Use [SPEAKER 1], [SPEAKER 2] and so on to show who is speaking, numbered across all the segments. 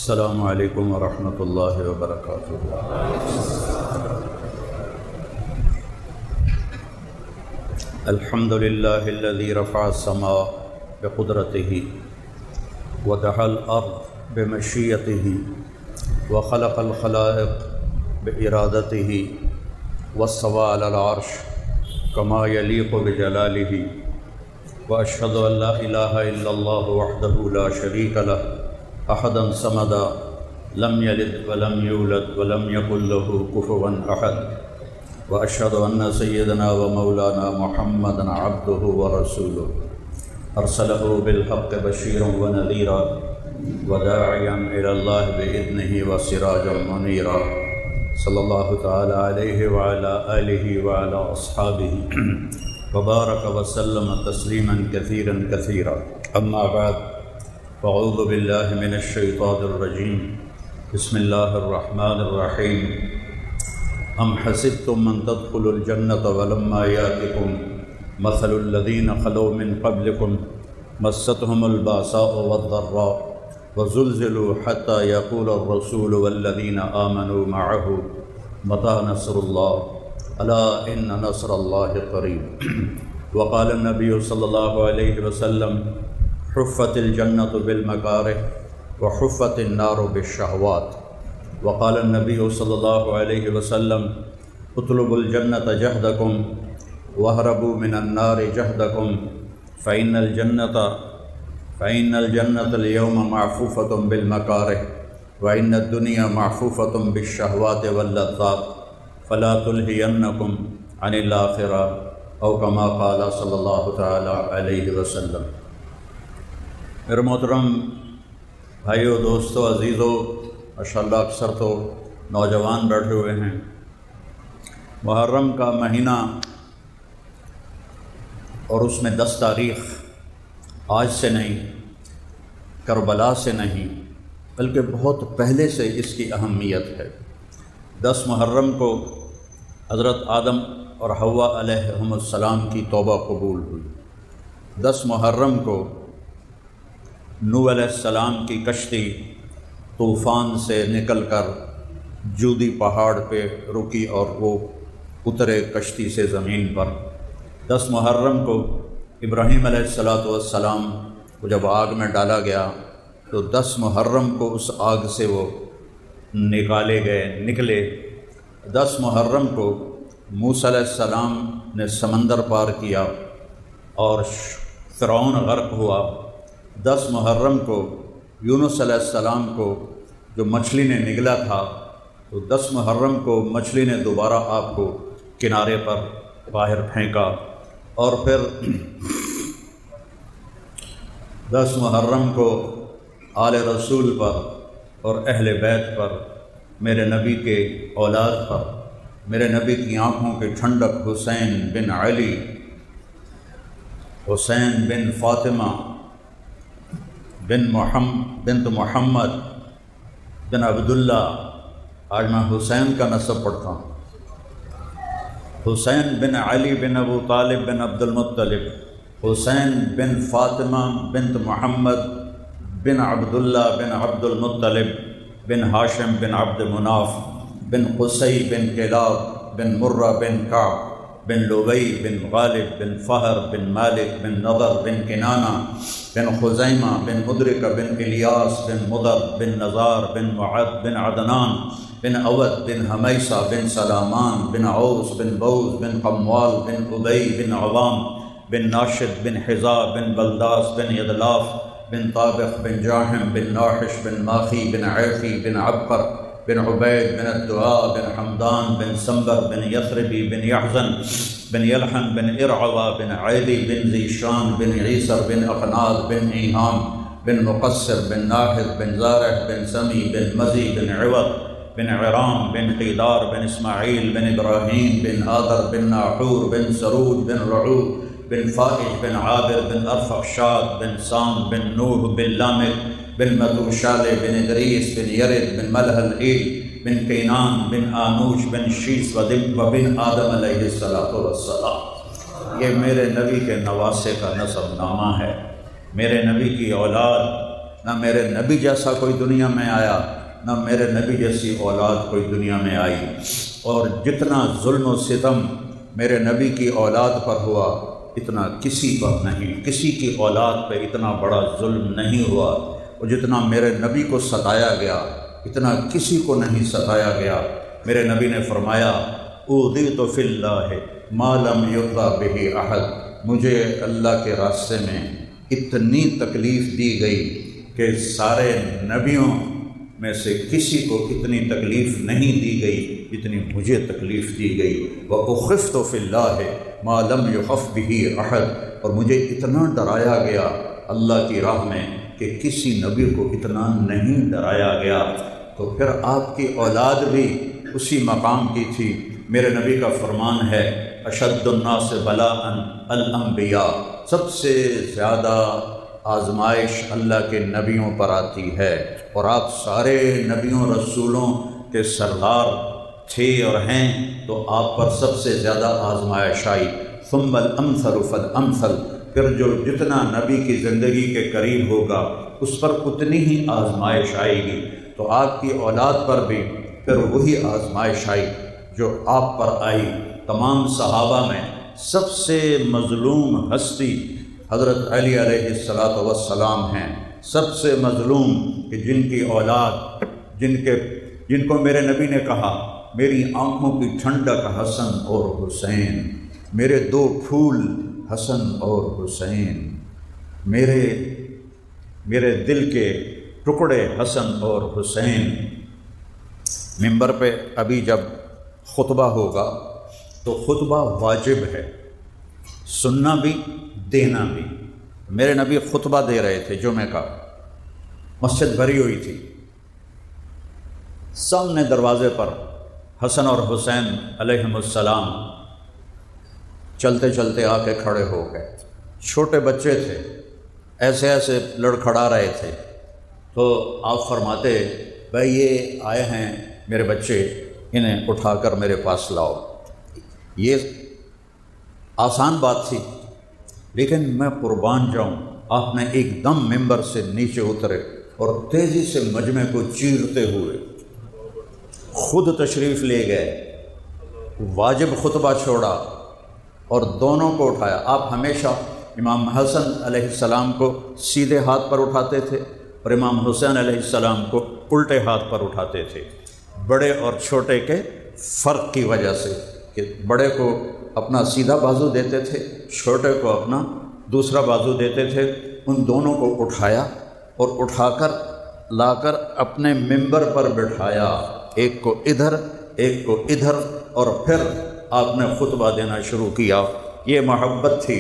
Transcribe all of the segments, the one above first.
[SPEAKER 1] السلام علیکم ورحمۃ اللہ وبرکاتہ۔ الحمد للہ الذی رفع السماء بقدرتہ ودحا الارض بمشیئتہ وخلق الخلائق بارادتہ واستوى علی العرش کما یلیق بجلالہ واشہد ان لا الہ الا اللہ وحدہ لا شریک لہ احدا صمدا لم یلد ولم یولد ولم یکن له کفوا احد واشهد ان سیدنا ومولانا محمدا عبده ورسوله ارسله بالحق بشیرا ونذیرا وداعیا الی اللہ باذنہ وسراجا منیرا صلی اللہ تعالی علیہ وعلی آلہ وعلی اصحابہ وبارک وسلم تسلیما کثیرا کثیرا، اما بعد فاعوذ باللہ من الشیطان الرجیم، بسم اللہ الرحمن الرحیم۔ ام حسبتم ان تدخلوا الجنة ولما یاتکم مثل الذین خلوا من قبلکم مستهم الباساء والضراء وزلزلوا حتى يقول الرسول والذین آمنوا معه متى نصر اللہ الا ان نصر اللہ قریب۔ وقال النبی صلی اللہ علیہ وسلم حفت الجنة بالمکارہ وحفت النار بالشہوات۔ وقال النبی صلی اللہ علیہ وسلم اطلبوا الجنة جہدکم واہربوا من النار جہدکم فإن الجنة اليوم معفوفة بالمکارہ وإن الدنيا معفوفة بالشہوات واللذات فلا تلہینکم عن الآخرہ او کما قال صلی اللہ تعالی علیہ وسلم۔ میرے محترم بھائیو، دوستو، عزیزو، ماشاءاللہ اکثر تو نوجوان بیٹھے ہوئے ہیں۔ محرم کا مہینہ اور اس میں 10 تاریخ آج سے نہیں، کربلا سے نہیں، بلکہ بہت پہلے سے اس کی اہمیت ہے۔ 10 محرم کو حضرت آدم اور حوا علیہم السلام کی توبہ قبول ہوئی۔ 10 محرم کو نوح علیہ السلام کی کشتی طوفان سے نکل کر جودی پہاڑ پہ رکی اور وہ اترے کشتی سے زمین پر۔ 10 محرم کو ابراہیم علیہ السلام کو جب آگ میں ڈالا گیا تو 10 محرم کو اس آگ سے وہ نکلے۔ 10 محرم کو موسیٰ علیہ السلام نے سمندر پار کیا اور فرعون غرق ہوا۔ 10 محرم کو یونس علیہ السلام کو جو مچھلی نے نگلا تھا تو 10 محرم کو مچھلی نے دوبارہ آپ کو کنارے پر باہر پھینکا۔ اور پھر 10 محرم کو آل رسول پر اور اہل بیت پر، میرے نبی کے اولاد پر، میرے نبی کی آنکھوں کی ٹھنڈک حسین بن علی، حسین بن فاطمہ بنت محمد بن عبداللہ، آج میں حسین کا نسب پڑھتا ہوں، حسین بن علی بن ابو طالب بن عبد المطلب، حسین بن فاطمہ بنت محمد بن عبداللہ بن عبد المطلب بن ہاشم بن عبد مناف بن قصی بن کلاب بن مرہ بن کعب بن لبی بن غالب بن فہر بن مالک بن نضر بن کنانہ بن خزیمہ بن مدرکہ بن الیاس بن مضر بن نزار بن معد بن عدنان بن اود بن حمیسہ بن سلامان بن عوس بن بوز بن قموال بن ابی بن عوام بن ناشد بن حذا بن بلداس بن ادلاف بن طابق بن جاہم بن ناحش بن ماخی بن عیفی بن عبقر بن عبید بن الدعاء بن حمدان بن سنبر بن یثربی بن یحزن بن یلحن بن ارعوا بن عیدی بن ذیشان بن عیسر بن اقناد بن ایہام بن مقصر بن ناحد بن زارع بن سمی بن مزی بن عوض بن عرام بن قیدار بن اسماعیل بن ابراہیم بن آدر بن ناحور بن سرود بن رعود بن فائج بن عابر بن ارفخشاد بن سام بن نوح بن لامک بن متوشال بن ادریس بن یرد بن ملح العیل بن کینان بن آنوش بن شیس و بن آدم علیہ السلام۔ یہ میرے نبی کے نواسے کا نسب نامہ ہے۔ میرے نبی کی اولاد نہ میرے نبی جیسا کوئی دنیا میں آیا، نہ میرے نبی جیسی اولاد کوئی دنیا میں آئی، اور جتنا ظلم و ستم میرے نبی کی اولاد پر ہوا اتنا کسی پر نہیں، کسی کی اولاد پہ اتنا بڑا ظلم نہیں ہوا، اور جتنا میرے نبی کو ستایا گیا اتنا کسی کو نہیں ستایا گیا۔ میرے نبی نے فرمایا اوذیت فی اللہ ما لم یرضی بہ احد، مجھے اللہ کے راستے میں اتنی تکلیف دی گئی کہ سارے نبیوں میں سے کسی کو اتنی تکلیف نہیں دی گئی جتنی مجھے تکلیف دی گئی۔ وَأُخِفْتُ فِي اللَّهِ مَا لَمْ يُخَفْ بِهِ أَحَدٌ، اور مجھے اتنا ڈرایا گیا اللہ کی راہ میں کہ کسی نبی کو اتنا نہیں ڈرایا گیا۔ تو پھر آپ کی اولاد بھی اسی مقام کی تھی۔ میرے نبی کا فرمان ہے اشد الناس بلاء الانبیاء، سب سے زیادہ آزمائش اللہ کے نبیوں پر آتی ہے، اور آپ سارے نبیوں رسولوں کے سردار تھے اور ہیں، تو آپ پر سب سے زیادہ آزمائش آئی۔ ثم الامثل فالامثل، پھر جو جتنا نبی کی زندگی کے قریب ہوگا اس پر اتنی ہی آزمائش آئے گی۔ تو آپ کی اولاد پر بھی پھر وہی آزمائش آئی جو آپ پر آئی۔ تمام صحابہ میں سب سے مظلوم ہستی حضرت علی علیہ السلام ہیں، سب سے مظلوم کہ جن کی اولاد جن کو میرے نبی نے کہا میری آنکھوں کی ٹھنڈک حسن اور حسین، میرے دو پھول حسن اور حسین، میرے دل کے ٹکڑے حسن اور حسین۔ منبر پہ ابھی جب خطبہ ہوگا تو خطبہ واجب ہے، سننا بھی دینا بھی۔ میرے نبی خطبہ دے رہے تھے جمعہ کا، مسجد بھری ہوئی تھی، سامنے دروازے پر حسن اور حسین علیہم السلام چلتے چلتے آ کے کھڑے ہو گئے۔ چھوٹے بچے تھے، ایسے ایسے لڑکھڑا رہے تھے، تو آپ فرماتے بھائی یہ آئے ہیں میرے بچے، انہیں اٹھا کر میرے پاس لاؤ۔ یہ آسان بات تھی، لیکن میں قربان جاؤں، آپ نے ایک دم ممبر سے نیچے اترے اور تیزی سے مجمع کو چیرتے ہوئے خود تشریف لے گئے، واجب خطبہ چھوڑا اور دونوں کو اٹھایا۔ آپ ہمیشہ امام حسن علیہ السلام کو سیدھے ہاتھ پر اٹھاتے تھے اور امام حسین علیہ السلام کو الٹے ہاتھ پر اٹھاتے تھے، بڑے اور چھوٹے کے فرق کی وجہ سے، کہ بڑے کو اپنا سیدھا بازو دیتے تھے، چھوٹے کو اپنا دوسرا بازو دیتے تھے۔ ان دونوں کو اٹھایا اور اٹھا کر لا کر اپنے ممبر پر بٹھایا، ایک کو ادھر ایک کو ادھر، اور پھر آپ نے خطبہ دینا شروع کیا۔ یہ محبت تھی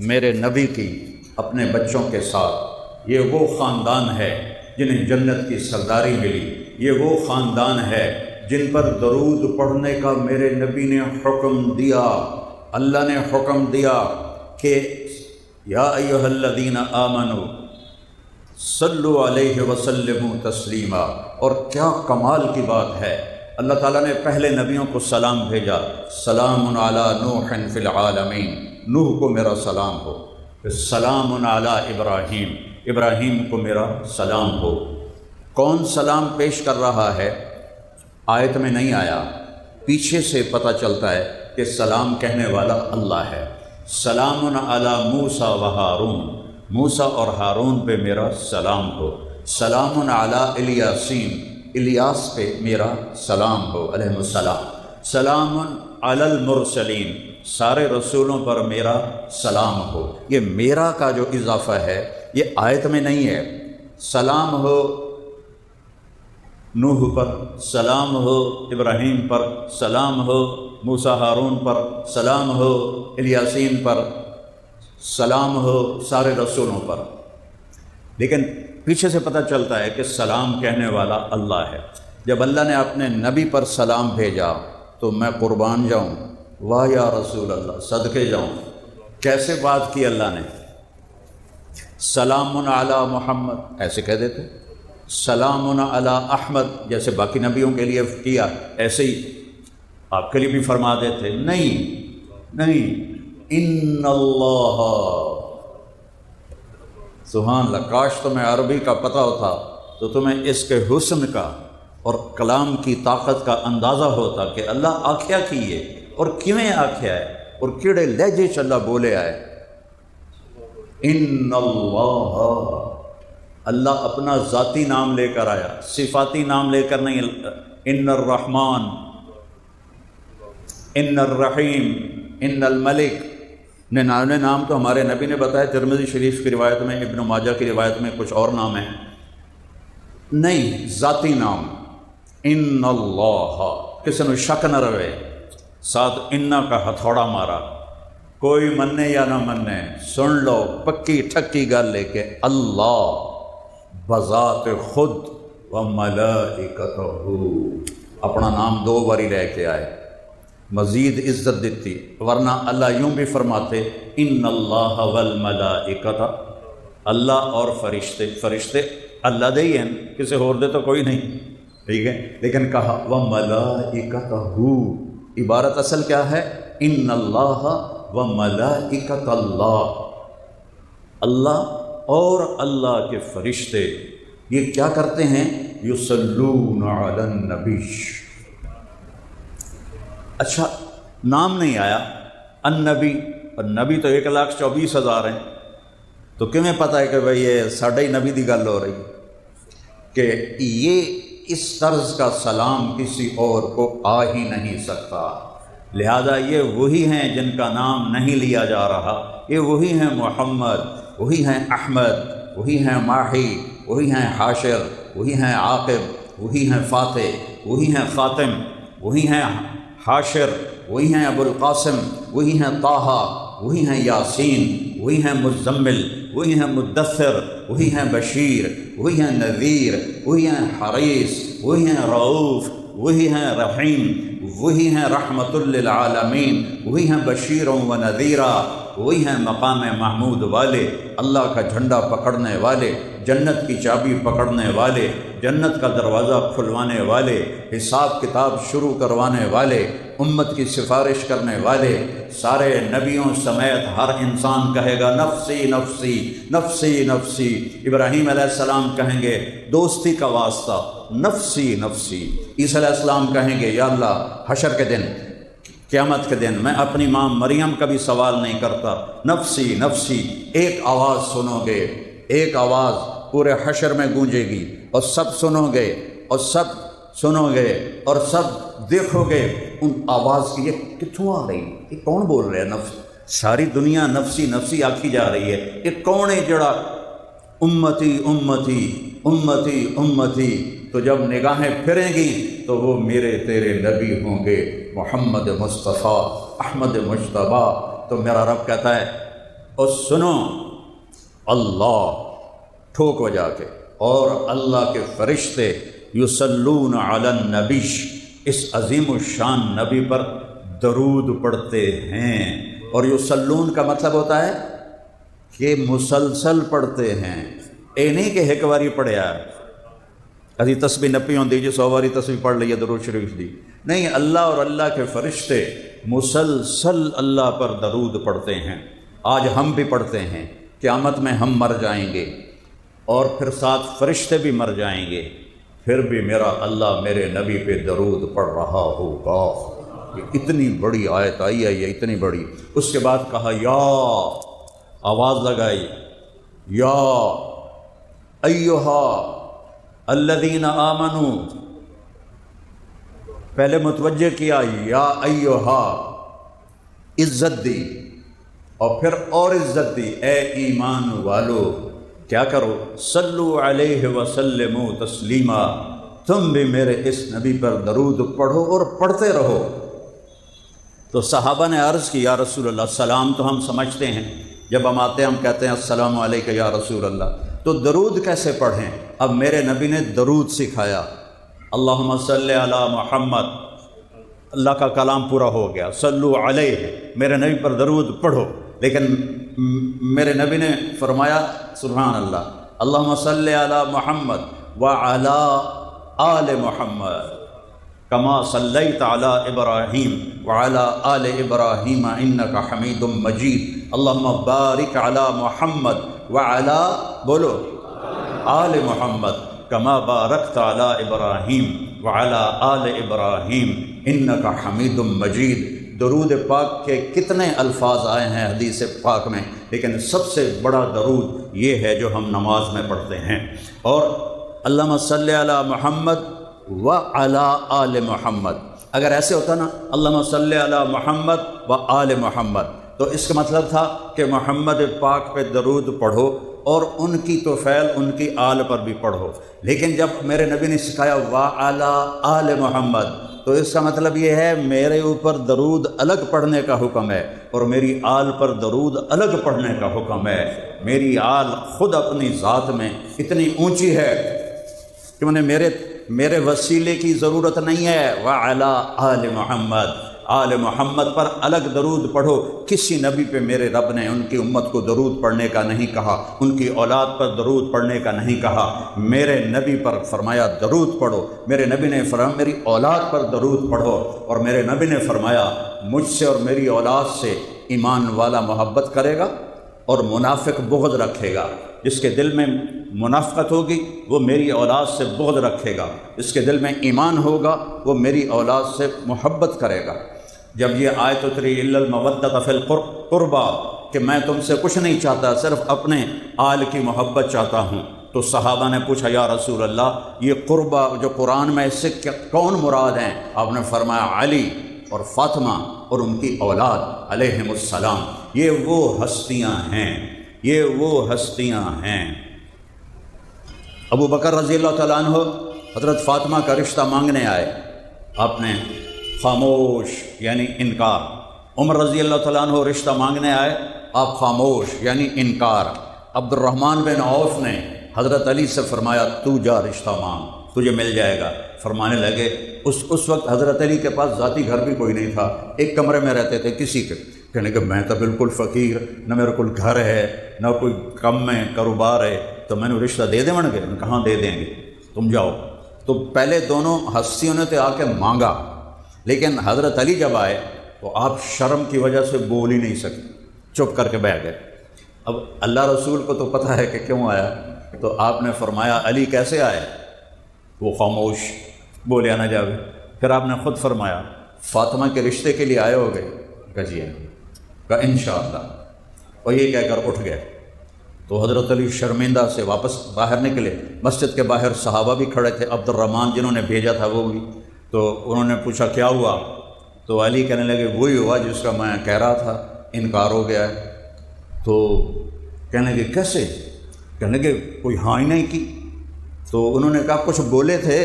[SPEAKER 1] میرے نبی کی اپنے بچوں کے ساتھ۔ یہ وہ خاندان ہے جنہیں جنت کی سرداری ملی، یہ وہ خاندان ہے جن پر درود پڑھنے کا میرے نبی نے حکم دیا۔ اللہ نے حکم دیا کہ یا ایھا الذین آمنوا صلوا علیہ وسلموا تسلیما، اور کیا کمال کی بات ہے، اللہ تعالیٰ نے پہلے نبیوں کو سلام بھیجا، سلام علی نوح فی العالمین، نوح کو میرا سلام ہو، سلام علی ابراہیم، ابراہیم کو میرا سلام ہو۔ کون سلام پیش کر رہا ہے آیت میں نہیں آیا، پیچھے سے پتہ چلتا ہے کہ سلام کہنے والا اللہ ہے۔ سلام علی موسیٰ و ہارون، موسیٰ اور ہارون پہ میرا سلام ہو۔ سلام علی الیاسین، الیاس پہ میرا سلام ہو علیہ السلام۔ سلام علی المرسلین، سارے رسولوں پر میرا سلام ہو۔ یہ میرا کا جو اضافہ ہے یہ آیت میں نہیں ہے۔ سلام ہو نوح پر، سلام ہو ابراہیم پر، سلام ہو موسیٰ ہارون پر، سلام ہو الیاسین پر، سلام ہو سارے رسولوں پر، لیکن پیچھے سے پتہ چلتا ہے کہ سلام کہنے والا اللہ ہے۔ جب اللہ نے اپنے نبی پر سلام بھیجا تو میں قربان جاؤں، واہ یا رسول اللہ، صدقے جاؤں، کیسے بات کی اللہ نے۔ سلام علی محمد ایسے کہہ دیتے، سلام علی احمد جیسے باقی نبیوں کے لیے کیا، ایسے ہی آپ کے لیے بھی فرما دیتے۔ نہیں، ان اللہ سبحان اللہ، کاش تمہیں عربی کا پتہ ہوتا تو تمہیں اس کے حسن کا اور کلام کی طاقت کا اندازہ ہوتا کہ اللہ آکھیا کیے اور کیویں آکھیا ہے اور کیڑے لہجے چ اللہ بولے آئے۔ ان اللہ اپنا ذاتی نام لے کر آیا، صفاتی نام لے کر نہیں۔ ان الرحمن، ان الرحیم، ان الملک، 99 نام تو ہمارے نبی نے بتایا۔ ترمذی شریف کی روایت میں، ابن ماجہ کی روایت میں کچھ اور نام ہیں، نہیں ذاتی نام۔ ان اللہ، کسی نے شک نہ رہے، ساتھ انا کا ہتھوڑا مارا، کوئی مننے یا نہ مننے، سن لو پکی ٹھکی گل لے کے اللہ بذات خود و ملائکتہ، اپنا نام 2 باری لے کے آئے، مزید عزت دیتی، ورنہ اللہ یوں بھی فرماتے ان اللہ والملائکۃ، اللہ اور فرشتے، فرشتے اللہ دے ہی ہیں، کسی اور دے تو کوئی نہیں، ٹھیک ہے، لیکن کہا وملائکتہ، عبارت اصل کیا ہے؟ ان اللہ وملائکۃ اللہ، اللہ اور اللہ کے فرشتے یہ کیا کرتے ہیں؟ یصلون علی النبی۔ اچھا نام نہیں آیا النبی، اور نبی تو 1,24,000 ہیں، تو کیوں پتہ ہے کہ بھئی یہ ساڈے ہی نبی دی گل ہو رہی کہ یہ اس طرز کا سلام کسی اور کو آ ہی نہیں سکتا، لہذا یہ وہی ہیں جن کا نام نہیں لیا جا رہا، یہ وہی ہیں محمد، وہی ہیں احمد، وہی ہیں ماہی، وہی ہیں حاشر، وہی ہیں عاقب، وہی ہیں فاتح، وہی ہیں خاتم، وہی ہیں حاشر، وہی ہیں ابو القاسم، وہی ہیں طٰہٰ، وہی ہیں یاسین، وہی ہیں مزمل، وہی ہیں مدثر، وہی ہیں بشیر، وہی ہیں نذیر، وہی ہیں حریص، وہی ہیں رؤوف، وہی ہیں رحیم، وہی ہیں رحمت للعالمین، وہی ہیں بشیر و نذیرا، وہی ہیں مقام محمود والے، اللہ کا جھنڈا پکڑنے والے، جنت کی چابی پکڑنے والے، جنت کا دروازہ کھلوانے والے، حساب کتاب شروع کروانے والے، امت کی سفارش کرنے والے، سارے نبیوں سمیت ہر انسان کہے گا نفسی نفسی نفسی نفسی۔ ابراہیم علیہ السلام کہیں گے دوستی کا واسطہ نفسی نفسی، عیسیٰ علیہ السلام کہیں گے یا اللہ حشر کے دن، قیامت کے دن میں اپنی ماں مریم کا بھی سوال نہیں کرتا، نفسی نفسی۔ ایک آواز سنو گے، ایک آواز پورے حشر میں گونجے گی، اور سب سنو گے، اور سب سنو گے، اور سب دیکھو گے ان آواز کی، یہ کتھوں آ رہی، یہ کون بول رہے ہیں؟ نفس، ساری دنیا نفسی نفسی آکھی جا رہی ہے، یہ کون ہے جڑا امتی امتی امتی امتی؟ تو جب نگاہیں پھریں گی تو وہ میرے تیرے نبی ہوں گے، محمد مصطفیٰ احمد مجتبیٰ۔ تو میرا رب کہتا ہے اور سنو، اللہ ٹھوک ہو جا کے، اور اللہ کے فرشتے یصلون علی النبی، اس عظیم الشان نبی پر درود پڑھتے ہیں۔ اور یصلون کا مطلب ہوتا ہے کہ مسلسل پڑھتے ہیں، اے نہیں کہ ایک باری پڑھیا ابھی تسبیح نپی ہوندی جی 100 باری تسبیح پڑھ لئی درود شریف دی، نہیں، اللہ اور اللہ کے فرشتے مسلسل اللہ پر درود پڑھتے ہیں۔ آج ہم بھی پڑھتے ہیں، قیامت میں ہم مر جائیں گے اور پھر ساتھ فرشتے بھی مر جائیں گے، پھر بھی میرا اللہ میرے نبی پہ درود پڑھ رہا ہوگا۔ یہ اتنی بڑی آیت آئی ہے، یہ اتنی بڑی۔ اس کے بعد کہا یا، آواز لگائی، یا ایہا الذین آمنوا، پہلے متوجہ کیا یا ایہا، عزت دی، اور پھر اور عزت دی، اے ایمان والو کیا کرو؟ صلو علیہ وسلموا تسلیما، تم بھی میرے اس نبی پر درود پڑھو اور پڑھتے رہو۔ تو صحابہ نے عرض کی یا رسول اللہ، سلام تو ہم سمجھتے ہیں، جب ہم آتے ہیں ہم کہتے ہیں السلام علیکم یا رسول اللہ، تو درود کیسے پڑھیں؟ اب میرے نبی نے درود سکھایا، اللہم صلی علی محمد، اللہ کا کلام پورا ہو گیا، صلو علیہ، میرے نبی پر درود پڑھو، لیکن میرے نبی نے فرمایا سبحان اللہ، اللہم صلی علی محمد وعلی آل محمد کما صلیت علی ابراہیم وعلی آل ابراہیم انک حمید مجید، اللہم بارک علی محمد وعلی بولو آل محمد کما بارکت علی ابراہیم وعلی آل ابراہیم انک حمید مجید۔ درود پاک کے کتنے الفاظ آئے ہیں حدیث پاک میں، لیکن سب سے بڑا درود یہ ہے جو ہم نماز میں پڑھتے ہیں۔ اور اللہم صلی علی محمد وعلی آل محمد، اگر ایسے ہوتا نا اللہم صلی علی محمد و آل محمد، تو اس کا مطلب تھا کہ محمد پاک پہ درود پڑھو اور ان کی توفیل ان کی آل پر بھی پڑھو۔ لیکن جب میرے نبی نے سکھایا وعلی آل محمد، تو اس کا مطلب یہ ہے میرے اوپر درود الگ پڑھنے کا حکم ہے اور میری آل پر درود الگ پڑھنے کا حکم ہے۔ میری آل خود اپنی ذات میں اتنی اونچی ہے کہ میرے وسیلے کی ضرورت نہیں ہے۔ وعلی آل محمد، آل محمد پر الگ درود پڑھو۔ کسی نبی پہ میرے رب نے ان کی امت کو درود پڑھنے کا نہیں کہا، ان کی اولاد پر درود پڑھنے کا نہیں کہا۔ میرے نبی پر فرمایا درود پڑھو، میرے نبی نے فرمایا میری اولاد پر درود پڑھو، اور میرے نبی نے فرمایا مجھ سے اور میری اولاد سے ایمان والا محبت کرے گا اور منافق بغض رکھے گا۔ جس کے دل میں منافقت ہوگی وہ میری اولاد سے بغض رکھے گا، جس کے دل میں ایمان ہوگا وہ میری اولاد سے محبت کرے گا۔ جب یہ آیت اتری الا المودۃ فی القربى کہ میں تم سے کچھ نہیں چاہتا، صرف اپنے آل کی محبت چاہتا ہوں، تو صحابہ نے پوچھا یا رسول اللہ یہ قربہ جو قرآن میں اس سے کون مراد ہیں؟ آپ نے فرمایا علی اور فاطمہ اور ان کی اولاد علیہم السلام، یہ وہ ہستیاں ہیں، یہ وہ ہستیاں ہیں۔ ابو بکر رضی اللہ تعالیٰ عنہ حضرت فاطمہ کا رشتہ مانگنے آئے، آپ نے خاموش یعنی انکار۔ عمر رضی اللہ تعالیٰ عنہ رشتہ مانگنے آئے، آپ خاموش یعنی انکار۔ عبد الرحمن بن عوف نے حضرت علی سے فرمایا تو جا رشتہ مانگ، تجھے مل جائے گا۔ فرمانے لگے اس وقت حضرت علی کے پاس ذاتی گھر بھی کوئی نہیں تھا، ایک کمرے میں رہتے تھے کسی کے۔ کہنے کہ میں تو بالکل فقیر، نہ میرے کوئی گھر ہے نہ کوئی کم میں کاروبار ہے، تو میں نے رشتہ دے دیں گے؟ کہاں دے دیں گے، تم جاؤ۔ تو پہلے دونوں ہستیوں نے تو آ کے مانگا، لیکن حضرت علی جب آئے تو آپ شرم کی وجہ سے بول ہی نہیں سکتے، چپ کر کے بیٹھ گئے۔ اب اللہ رسول کو تو پتہ ہے کہ کیوں آیا، تو آپ نے فرمایا علی کیسے آئے؟ وہ خاموش، بولیا نہ جاوے۔ پھر آپ نے خود فرمایا فاطمہ کے رشتے کے لیے آئے ہو گئے؟ کہا جی کہا انشاءاللہ، اور یہ کہہ کر اٹھ گئے۔ تو حضرت علی شرمندہ سے واپس باہر نکلے، مسجد کے باہر صحابہ بھی کھڑے تھے، عبد الرحمن جنہوں نے بھیجا تھا وہ بھی۔ تو انہوں نے پوچھا کیا ہوا؟ تو علی کہنے لگے وہی ہوا جس کا میں کہہ رہا تھا، انکار ہو گیا ہے۔ تو کہنے لگے کیسے؟ کہنے لگے کوئی ہاں ہی نہیں کی۔ تو انہوں نے کہا کچھ بولے تھے؟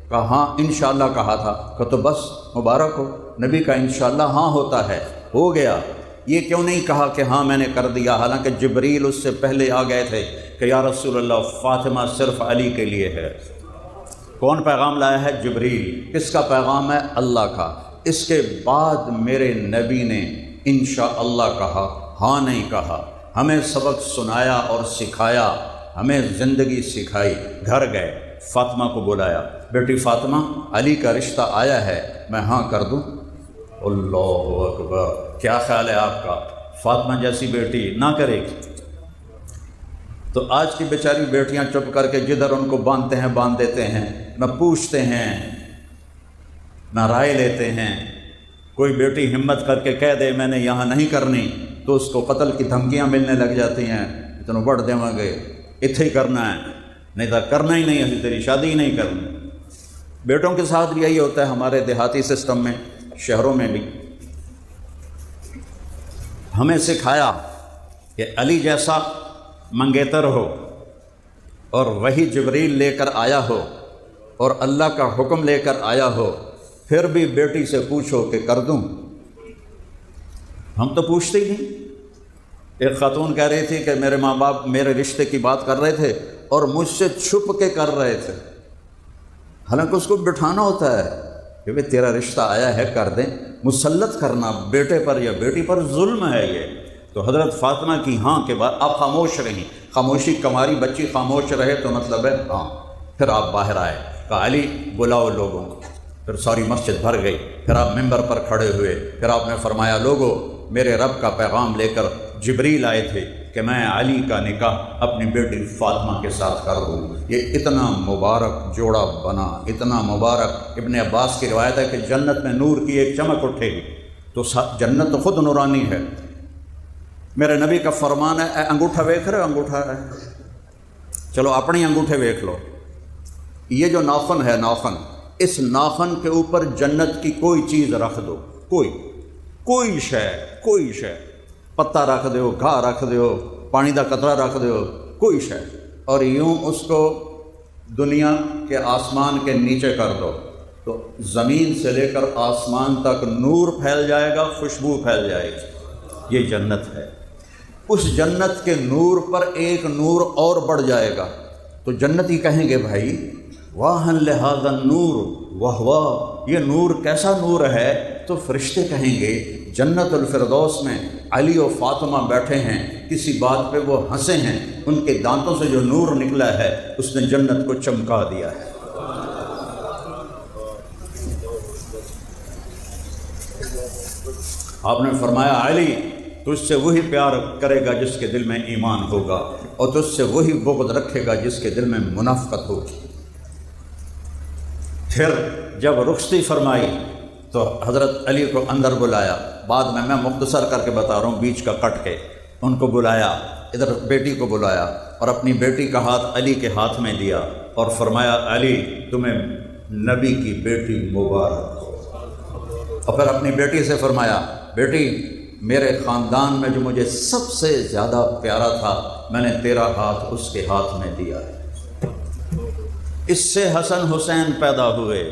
[SPEAKER 1] کہا ہاں انشاءاللہ کہا تھا۔ کہا تو بس مبارک ہو، نبی کا انشاءاللہ ہاں ہوتا ہے، ہو گیا۔ یہ کیوں نہیں کہا کہ ہاں میں نے کر دیا، حالانکہ جبریل اس سے پہلے آ گئے تھے کہ یا رسول اللہ فاطمہ صرف علی کے لیے ہے۔ کون پیغام لایا ہے؟ جبریل۔ کس کا پیغام ہے؟ اللہ کا۔ اس کے بعد میرے نبی نے انشاءاللہ کہا، ہاں نہیں کہا۔ ہمیں سبق سنایا اور سکھایا، ہمیں زندگی سکھائی۔ گھر گئے، فاطمہ کو بلایا، بیٹی فاطمہ علی کا رشتہ آیا ہے، میں ہاں کر دوں؟ اللہ اکبر، کیا خیال ہے آپ کا؟ فاطمہ جیسی بیٹی نہ کرے گی؟ تو آج کی بیچاری بیٹیاں چپ کر کے جدھر ان کو باندھتے ہیں باندھ دیتے ہیں، نہ پوچھتے ہیں نہ رائے لیتے ہیں۔ کوئی بیٹی ہمت کر کے کہہ دے میں نے یہاں نہیں کرنی تو اس کو قتل کی دھمکیاں ملنے لگ جاتی ہیں، اتنا بڑھ دیں گے اتنے ہی کرنا ہے، نہیں تو کرنا ہی نہیں ہے، تیری شادی ہی نہیں کرنی۔ بیٹوں کے ساتھ بھی یہی ہوتا ہے ہمارے دیہاتی سسٹم میں، شہروں میں بھی۔ ہمیں سکھایا کہ علی جیسا منگیتر ہو اور وہی جبریل لے کر آیا ہو اور اللہ کا حکم لے کر آیا ہو، پھر بھی بیٹی سے پوچھو کہ کر دوں؟ ہم تو پوچھتے ہی نہیں۔ ایک خاتون کہہ رہی تھی کہ میرے ماں باپ میرے رشتے کی بات کر رہے تھے اور مجھ سے چھپ کے کر رہے تھے، حالانکہ اس کو بٹھانا ہوتا ہے کہ بھئی تیرا رشتہ آیا ہے کر دیں۔ مسلط کرنا بیٹے پر یا بیٹی پر ظلم ہے یہ۔ تو حضرت فاطمہ کی ہاں کے بعد آپ خاموش رہیں، خاموشی کماری بچی خاموش رہے تو مطلب ہے ہاں۔ پھر آپ باہر آئے، کہا علی بلاؤ لوگوں کو، پھر ساری مسجد بھر گئی۔ پھر آپ ممبر پر کھڑے ہوئے، پھر آپ نے فرمایا لوگو میرے رب کا پیغام لے کر جبریل آئے تھے کہ میں علی کا نکاح اپنی بیٹی فاطمہ کے ساتھ کر دوں۔ یہ اتنا مبارک جوڑا بنا، اتنا مبارک۔ ابن عباس کی روایت ہے کہ جنت میں نور کی ایک چمک اٹھے گی تو جنت تو خود نورانی ہے۔ میرے نبی کا فرمان ہے، اے انگوٹھا ویکھ رہے ہو؟ انگوٹھا ہے، چلو اپنی انگوٹھے ویکھ لو۔ یہ جو ناخن ہے، ناخن، اس ناخن کے اوپر جنت کی کوئی چیز رکھ دو، کوئی شے، پتہ رکھ دیو، گھاہ رکھ دیو، پانی دا قطرہ رکھ دیو، کوئی شے، اور یوں اس کو دنیا کے آسمان کے نیچے کر دو تو زمین سے لے کر آسمان تک نور پھیل جائے گا، خوشبو پھیل جائے گی۔ یہ جنت ہے۔ اس جنت کے نور پر ایک نور اور بڑھ جائے گا تو جنتی کہیں گے بھائی واہ لہذا النور، واہ واہ یہ نور کیسا نور ہے؟ تو فرشتے کہیں گے جنت الفردوس میں علی و فاطمہ بیٹھے ہیں، کسی بات پہ وہ ہنسے ہیں، ان کے دانتوں سے جو نور نکلا ہے اس نے جنت کو چمکا دیا ہے۔ آپ نے فرمایا علی تجھ سے وہی پیار کرے گا جس کے دل میں ایمان ہوگا، اور تجھ سے وہی بغض رکھے گا جس کے دل میں منافقت ہوگی۔ پھر جب رخصتی فرمائی تو حضرت علی کو اندر بلایا، بعد میں مختصر کر کے بتا رہا ہوں، بیچ کا کٹ کے، ان کو بلایا، ادھر بیٹی کو بلایا اور اپنی بیٹی کا ہاتھ علی کے ہاتھ میں دیا اور فرمایا علی تمہیں نبی کی بیٹی مبارک ہو۔ اور پھر اپنی بیٹی سے فرمایا بیٹی میرے خاندان میں جو مجھے سب سے زیادہ پیارا تھا میں نے تیرا ہاتھ اس کے ہاتھ میں دیا ہے۔ اس سے حسن حسین پیدا ہوئے۔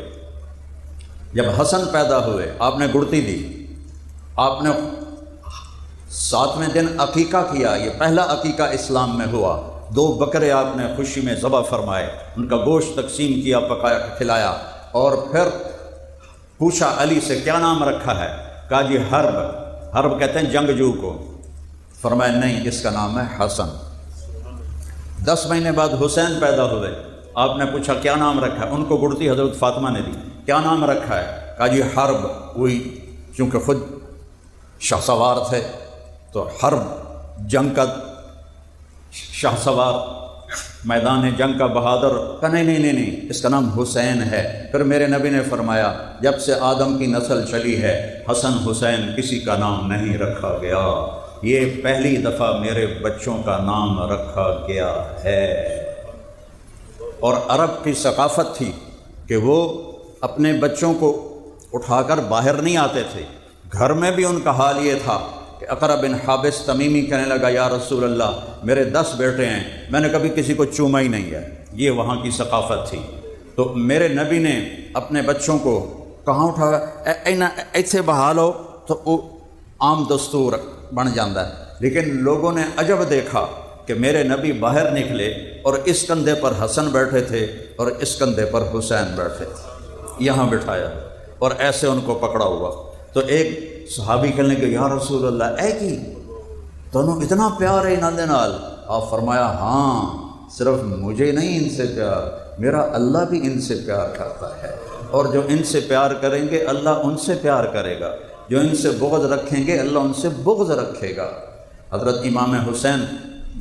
[SPEAKER 1] جب حسن پیدا ہوئے آپ نے گڑتی دی، آپ نے 7ویں دن عقیقہ کیا، یہ پہلا عقیقہ اسلام میں ہوا۔ 2 بکرے آپ نے خوشی میں ذبح فرمائے، ان کا گوشت تقسیم کیا، پکایا، کھلایا، اور پھر پوچھا علی سے کیا نام رکھا ہے؟ کہا جی حرب کہتے ہیں جنگجو کو۔ فرمایا نہیں، اس کا نام ہے حسن۔ 10 مہینے بعد حسین پیدا ہوئے، آپ نے پوچھا کیا نام رکھا ہے؟ ان کو گڑتی حضرت فاطمہ نے دی، کیا نام رکھا ہے؟ کہا جی حرب، وہی چونکہ خود شاہ سوار تھے تو حرب جنگ کا شاہ سوار، میدان جنگ کا بہادر۔ کہا نہیں، اس کا نام حسین ہے۔ پھر میرے نبی نے فرمایا جب سے آدم کی نسل چلی ہے حسن حسین کسی کا نام نہیں رکھا گیا، یہ پہلی دفعہ میرے بچوں کا نام رکھا گیا ہے۔ اور عرب کی ثقافت تھی کہ وہ اپنے بچوں کو اٹھا کر باہر نہیں آتے تھے، گھر میں بھی ان کا حال یہ تھا کہ اقرا بن حابس تمیمی کہنے لگا یا رسول اللہ میرے 10 بیٹے ہیں، میں نے کبھی کسی کو چوما ہی نہیں ہے۔ یہ وہاں کی ثقافت تھی۔ تو میرے نبی نے اپنے بچوں کو کہاں اٹھایا؟ ایسے بہا لو تو وہ عام دستور بن جاتا ہے، لیکن لوگوں نے عجب دیکھا کہ میرے نبی باہر نکلے اور اس کندھے پر حسن بیٹھے تھے اور اس کندھے پر حسین بیٹھے تھے، یہاں بٹھایا اور ایسے ان کو پکڑا ہوا۔ تو ایک صحابی کہنے کہ یا رسول اللہ اے کی تنوں اتنا پیار ہے انہاں دے نال؟ آپ فرمایا ہاں، صرف مجھے نہیں ان سے پیار، میرا اللہ بھی ان سے پیار کرتا ہے، اور جو ان سے پیار کریں گے اللہ ان سے پیار کرے گا، جو ان سے بغض رکھیں گے اللہ ان سے بغض رکھے گا۔ حضرت امام حسین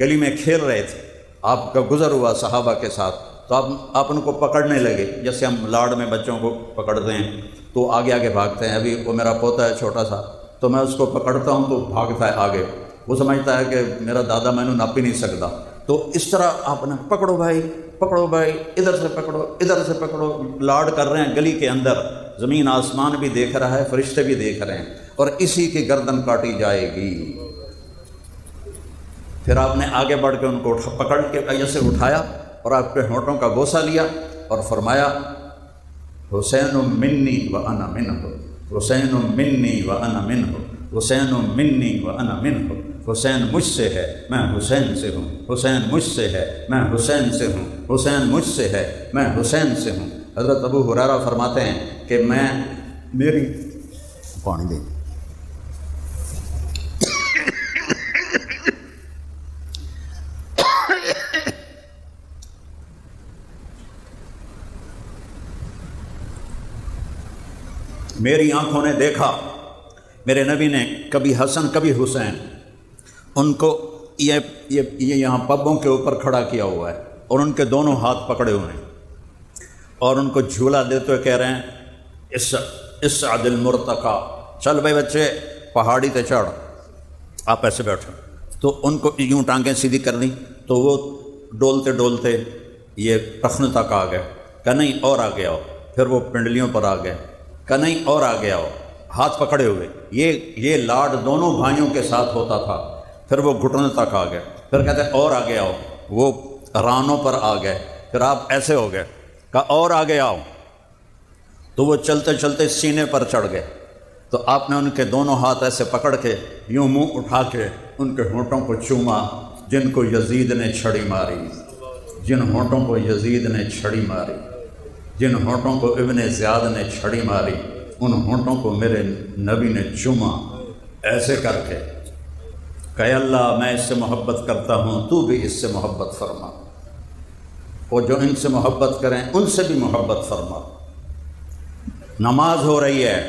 [SPEAKER 1] گلی میں کھیل رہے تھے، آپ کا گزر ہوا صحابہ کے ساتھ، تو آپ ان کو پکڑنے لگے جیسے ہم لاڑ میں بچوں کو پکڑتے ہیں تو آگے آگے بھاگتے ہیں۔ ابھی وہ میرا پوتا ہے چھوٹا سا، تو میں اس کو پکڑتا ہوں تو بھاگتا ہے آگے، وہ سمجھتا ہے کہ میرا دادا میں نے ناپ ہی نہیں سکتا۔ تو اس طرح آپ نے پکڑو بھائی، ادھر سے پکڑو، ادھر سے پکڑو، لاڑ کر رہے ہیں گلی کے اندر، زمین آسمان بھی دیکھ رہا ہے، فرشتے بھی دیکھ رہے ہیں، اور اسی کی گردن کاٹی جائے گی۔ پھر آپ نے آگے بڑھ کے ان کو پکڑ کے ایسے اٹھایا اور آپ کے ہونٹوں کا بوسہ لیا اور فرمایا حسین منی و انا منہ، حسین منی و انا منہ، حسین منی و انا منہ، حسین مجھ سے ہے میں حسین سے ہوں، حسین مجھ سے ہے میں حسین سے ہوں، حسین مجھ سے ہے میں حسین سے ہوں۔ حضرت ابو ہریرہ فرماتے ہیں کہ میں میری پانی دے میری آنکھوں نے دیکھا میرے نبی نے کبھی حسن کبھی حسین ان کو یہ یہاں پبوں کے اوپر کھڑا کیا ہوا ہے اور ان کے دونوں ہاتھ پکڑے ہوئے ہیں اور ان کو جھولا دیتے ہوئے کہہ رہے ہیں اسعد المرتقی، چل بھائی بچے پہاڑی تے چڑھ، آپ ایسے بیٹھو۔ تو ان کو یوں ٹانگیں سیدھی کر لی تو وہ ڈولتے ڈولتے یہ ٹخن تک آ گئے، کہ نہیں اور آگے آؤ، پھر وہ پنڈلیوں پر آ گئے، کہ نہیں اور آگے آؤ، ہاتھ پکڑے ہوئے۔ یہ لاڈ دونوں بھائیوں کے ساتھ ہوتا تھا۔ پھر وہ گھٹنے تک آ گئے، پھر کہتے اور آگے آؤ، وہ رانوں پر آ گئے، پھر آپ ایسے ہو گئے، کہا اور آگے آؤ، تو وہ چلتے چلتے سینے پر چڑھ گئے۔ تو آپ نے ان کے دونوں ہاتھ ایسے پکڑ کے یوں منہ اٹھا کے ان کے ہونٹوں کو چوما، جن کو یزید نے چھڑی ماری، جن ہونٹوں کو یزید نے چھڑی ماری، جن ہونٹوں کو ابن زیاد نے چھڑی ماری، ان ہونٹوں کو میرے نبی نے چوما ایسے کر کے کہ اللہ میں اس سے محبت کرتا ہوں، تو بھی اس سے محبت فرما، اور جو ان سے محبت کریں ان سے بھی محبت فرما۔ نماز ہو رہی ہے،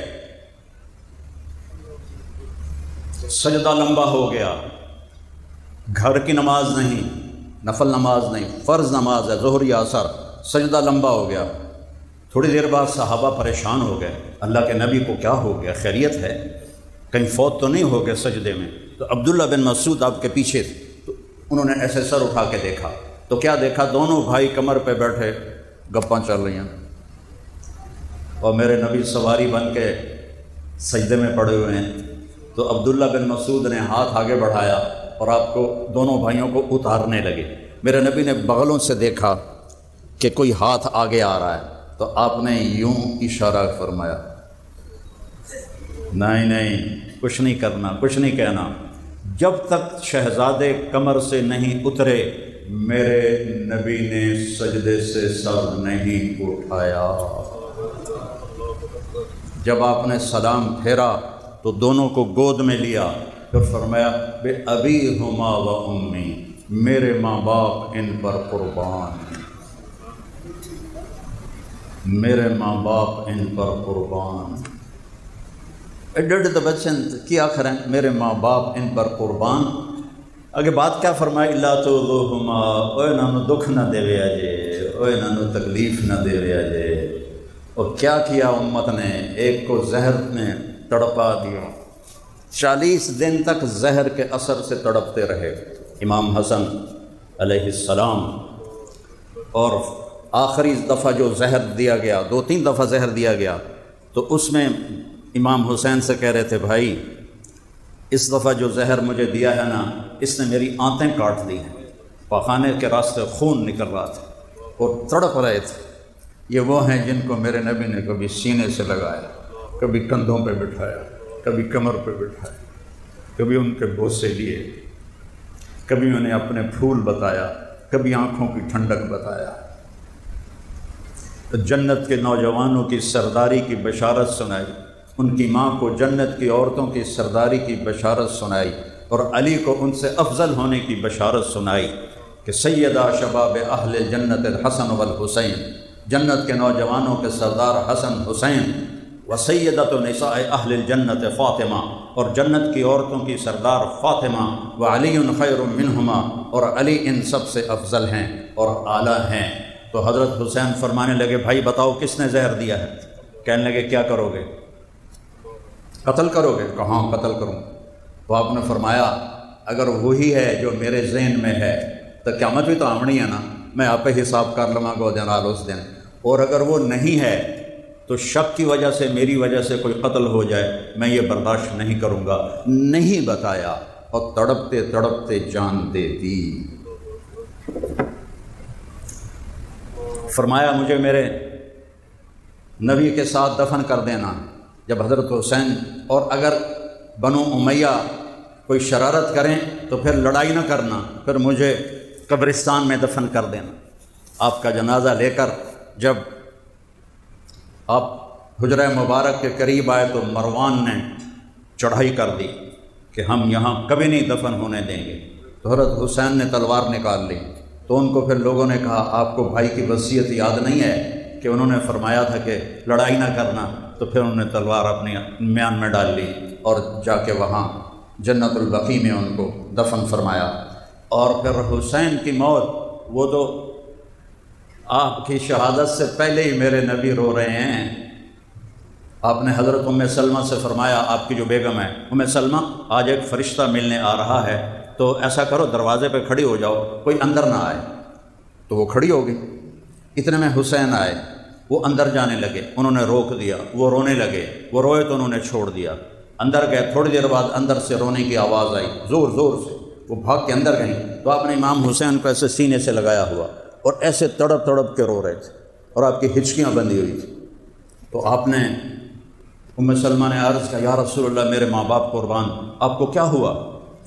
[SPEAKER 1] سجدہ لمبا ہو گیا، گھر کی نماز نہیں، نفل نماز نہیں، فرض نماز ہے، ظہر یا عصر، سجدہ لمبا ہو گیا۔ تھوڑی دیر بعد صحابہ پریشان ہو گئے، اللہ کے نبی کو کیا ہو گیا، خیریت ہے، کہیں فوت تو نہیں ہو گئے سجدے میں؟ تو عبداللہ بن مسعود آپ کے پیچھے تھے، تو انہوں نے ایسے سر اٹھا کے دیکھا، تو کیا دیکھا، دونوں بھائی کمر پہ بیٹھے گپاں چل رہی ہیں، اور میرے نبی سواری بن کے سجدے میں پڑے ہوئے ہیں۔ تو عبداللہ بن مسعود نے ہاتھ آگے بڑھایا اور آپ کو دونوں بھائیوں کو اتارنے لگے۔ میرے نبی نے بغلوں سے دیکھا کہ کوئی ہاتھ آگے آ رہا ہے، تو آپ نے یوں اشارہ فرمایا، نہیں نہیں کچھ نہیں کرنا، کچھ نہیں کہنا، جب تک شہزادے کمر سے نہیں اترے میرے نبی نے سجدے سے سر نہیں اٹھایا۔ جب آپ نے سلام پھیرا تو دونوں کو گود میں لیا، پھر فرمایا بے ابی ہما و امی، میرے ماں باپ ان پر قربان، میرے ماں باپ ان پر قربان۔ ایڈے تو بچن کیا کریں، میرے ماں باپ ان پر قربان۔ اگے بات کیا فرمائی، اللہ تو لوہما، اوے انہوں دکھ نہ دے ویا جے، اوے انہوں تکلیف نہ دے ویا جے۔ اور کیا کیا امت نے، ایک کو زہر نے تڑپا دیا، 40 دن تک زہر کے اثر سے تڑپتے رہے امام حسن علیہ السلام۔ اور آخری دفعہ جو زہر دیا گیا، 2-3 دفعہ زہر دیا گیا، تو اس میں امام حسین سے کہہ رہے تھے بھائی اس دفعہ جو زہر مجھے دیا ہے نا، اس نے میری آنتیں کاٹ دی ہیں، پاخانے کے راستے خون نکل رہا تھا اور تڑپ رہے تھے۔ یہ وہ ہیں جن کو میرے نبی نے کبھی سینے سے لگایا، کبھی کندھوں پہ بٹھایا، کبھی کمر پہ بٹھایا، کبھی ان کے بوسے لیے، کبھی انہیں اپنے پھول بتایا، کبھی آنکھوں کی ٹھنڈک بتایا، جنت کے نوجوانوں کی سرداری کی بشارت سنائی، ان کی ماں کو جنت کی عورتوں کی سرداری کی بشارت سنائی، اور علی کو ان سے افضل ہونے کی بشارت سنائی کہ سیدہ شباب اہل جنت الحسن والحسین، جنت کے نوجوانوں کے سردار حسن حسین، وسیدۃ نساء اہل الجنت فاطمہ، اور جنت کی عورتوں کی سردار فاطمہ، وعلی خیر منہما، اور علی ان سب سے افضل ہیں اور اعلیٰ ہیں۔ تو حضرت حسین فرمانے لگے بھائی بتاؤ کس نے زہر دیا ہے؟ کہنے لگے کیا کرو گے، قتل کرو گے؟ کہاں قتل کروں؟ تو آپ نے فرمایا اگر وہی ہے جو میرے ذہن میں ہے تو قیامت بھی تو آمنی ہے نا، میں آپ ہی حساب کر لوں گا جنرال اس دن، اور اگر وہ نہیں ہے تو شک کی وجہ سے، میری وجہ سے کوئی قتل ہو جائے، میں یہ برداشت نہیں کروں گا۔ نہیں بتایا اور تڑپتے تڑپتے جان دے دی۔ فرمایا مجھے میرے نبی کے ساتھ دفن کر دینا جب حضرت حسین، اور اگر بنو امیہ کوئی شرارت کریں تو پھر لڑائی نہ کرنا، پھر مجھے قبرستان میں دفن کر دینا۔ آپ کا جنازہ لے کر جب آپ حجرہ مبارک کے قریب آئے تو مروان نے چڑھائی کر دی کہ ہم یہاں کبھی نہیں دفن ہونے دیں گے۔ تو حضرت حسین نے تلوار نکال لی، تو ان کو پھر لوگوں نے کہا آپ کو بھائی کی وصیت یاد نہیں ہے کہ انہوں نے فرمایا تھا کہ لڑائی نہ کرنا؟ تو پھر انہوں نے تلوار اپنی میان میں ڈال لی اور جا کے وہاں جنت البقیع میں ان کو دفن فرمایا۔ اور پھر حسین کی موت، وہ تو آپ کی شہادت سے پہلے ہی میرے نبی رو رہے ہیں۔ آپ نے حضرت ام سلمہ سے فرمایا، آپ کی جو بیگم ہے، ام سلمہ آج ایک فرشتہ ملنے آ رہا ہے، تو ایسا کرو دروازے پہ کھڑی ہو جاؤ، کوئی اندر نہ آئے۔ تو وہ کھڑی ہو گئی۔ اتنے میں حسین آئے، وہ اندر جانے لگے، انہوں نے روک دیا، وہ رونے لگے، وہ روئے تو انہوں نے چھوڑ دیا۔ اندر گئے، تھوڑی دیر بعد اندر سے رونے کی آواز آئی، زور زور سے، وہ بھاگ کے اندر گئیں تو آپ نے امام حسین کو ایسے سینے سے لگایا ہوا اور ایسے تڑپ تڑپ کے رو رہے تھے اور آپ کی ہچکیاں بندھی ہوئی تھیں۔ تو آپ نے، ام سلمہ نے عرض کیا، یا رسول اللہ میرے ماں باپ قربان، آپ کو کیا ہوا؟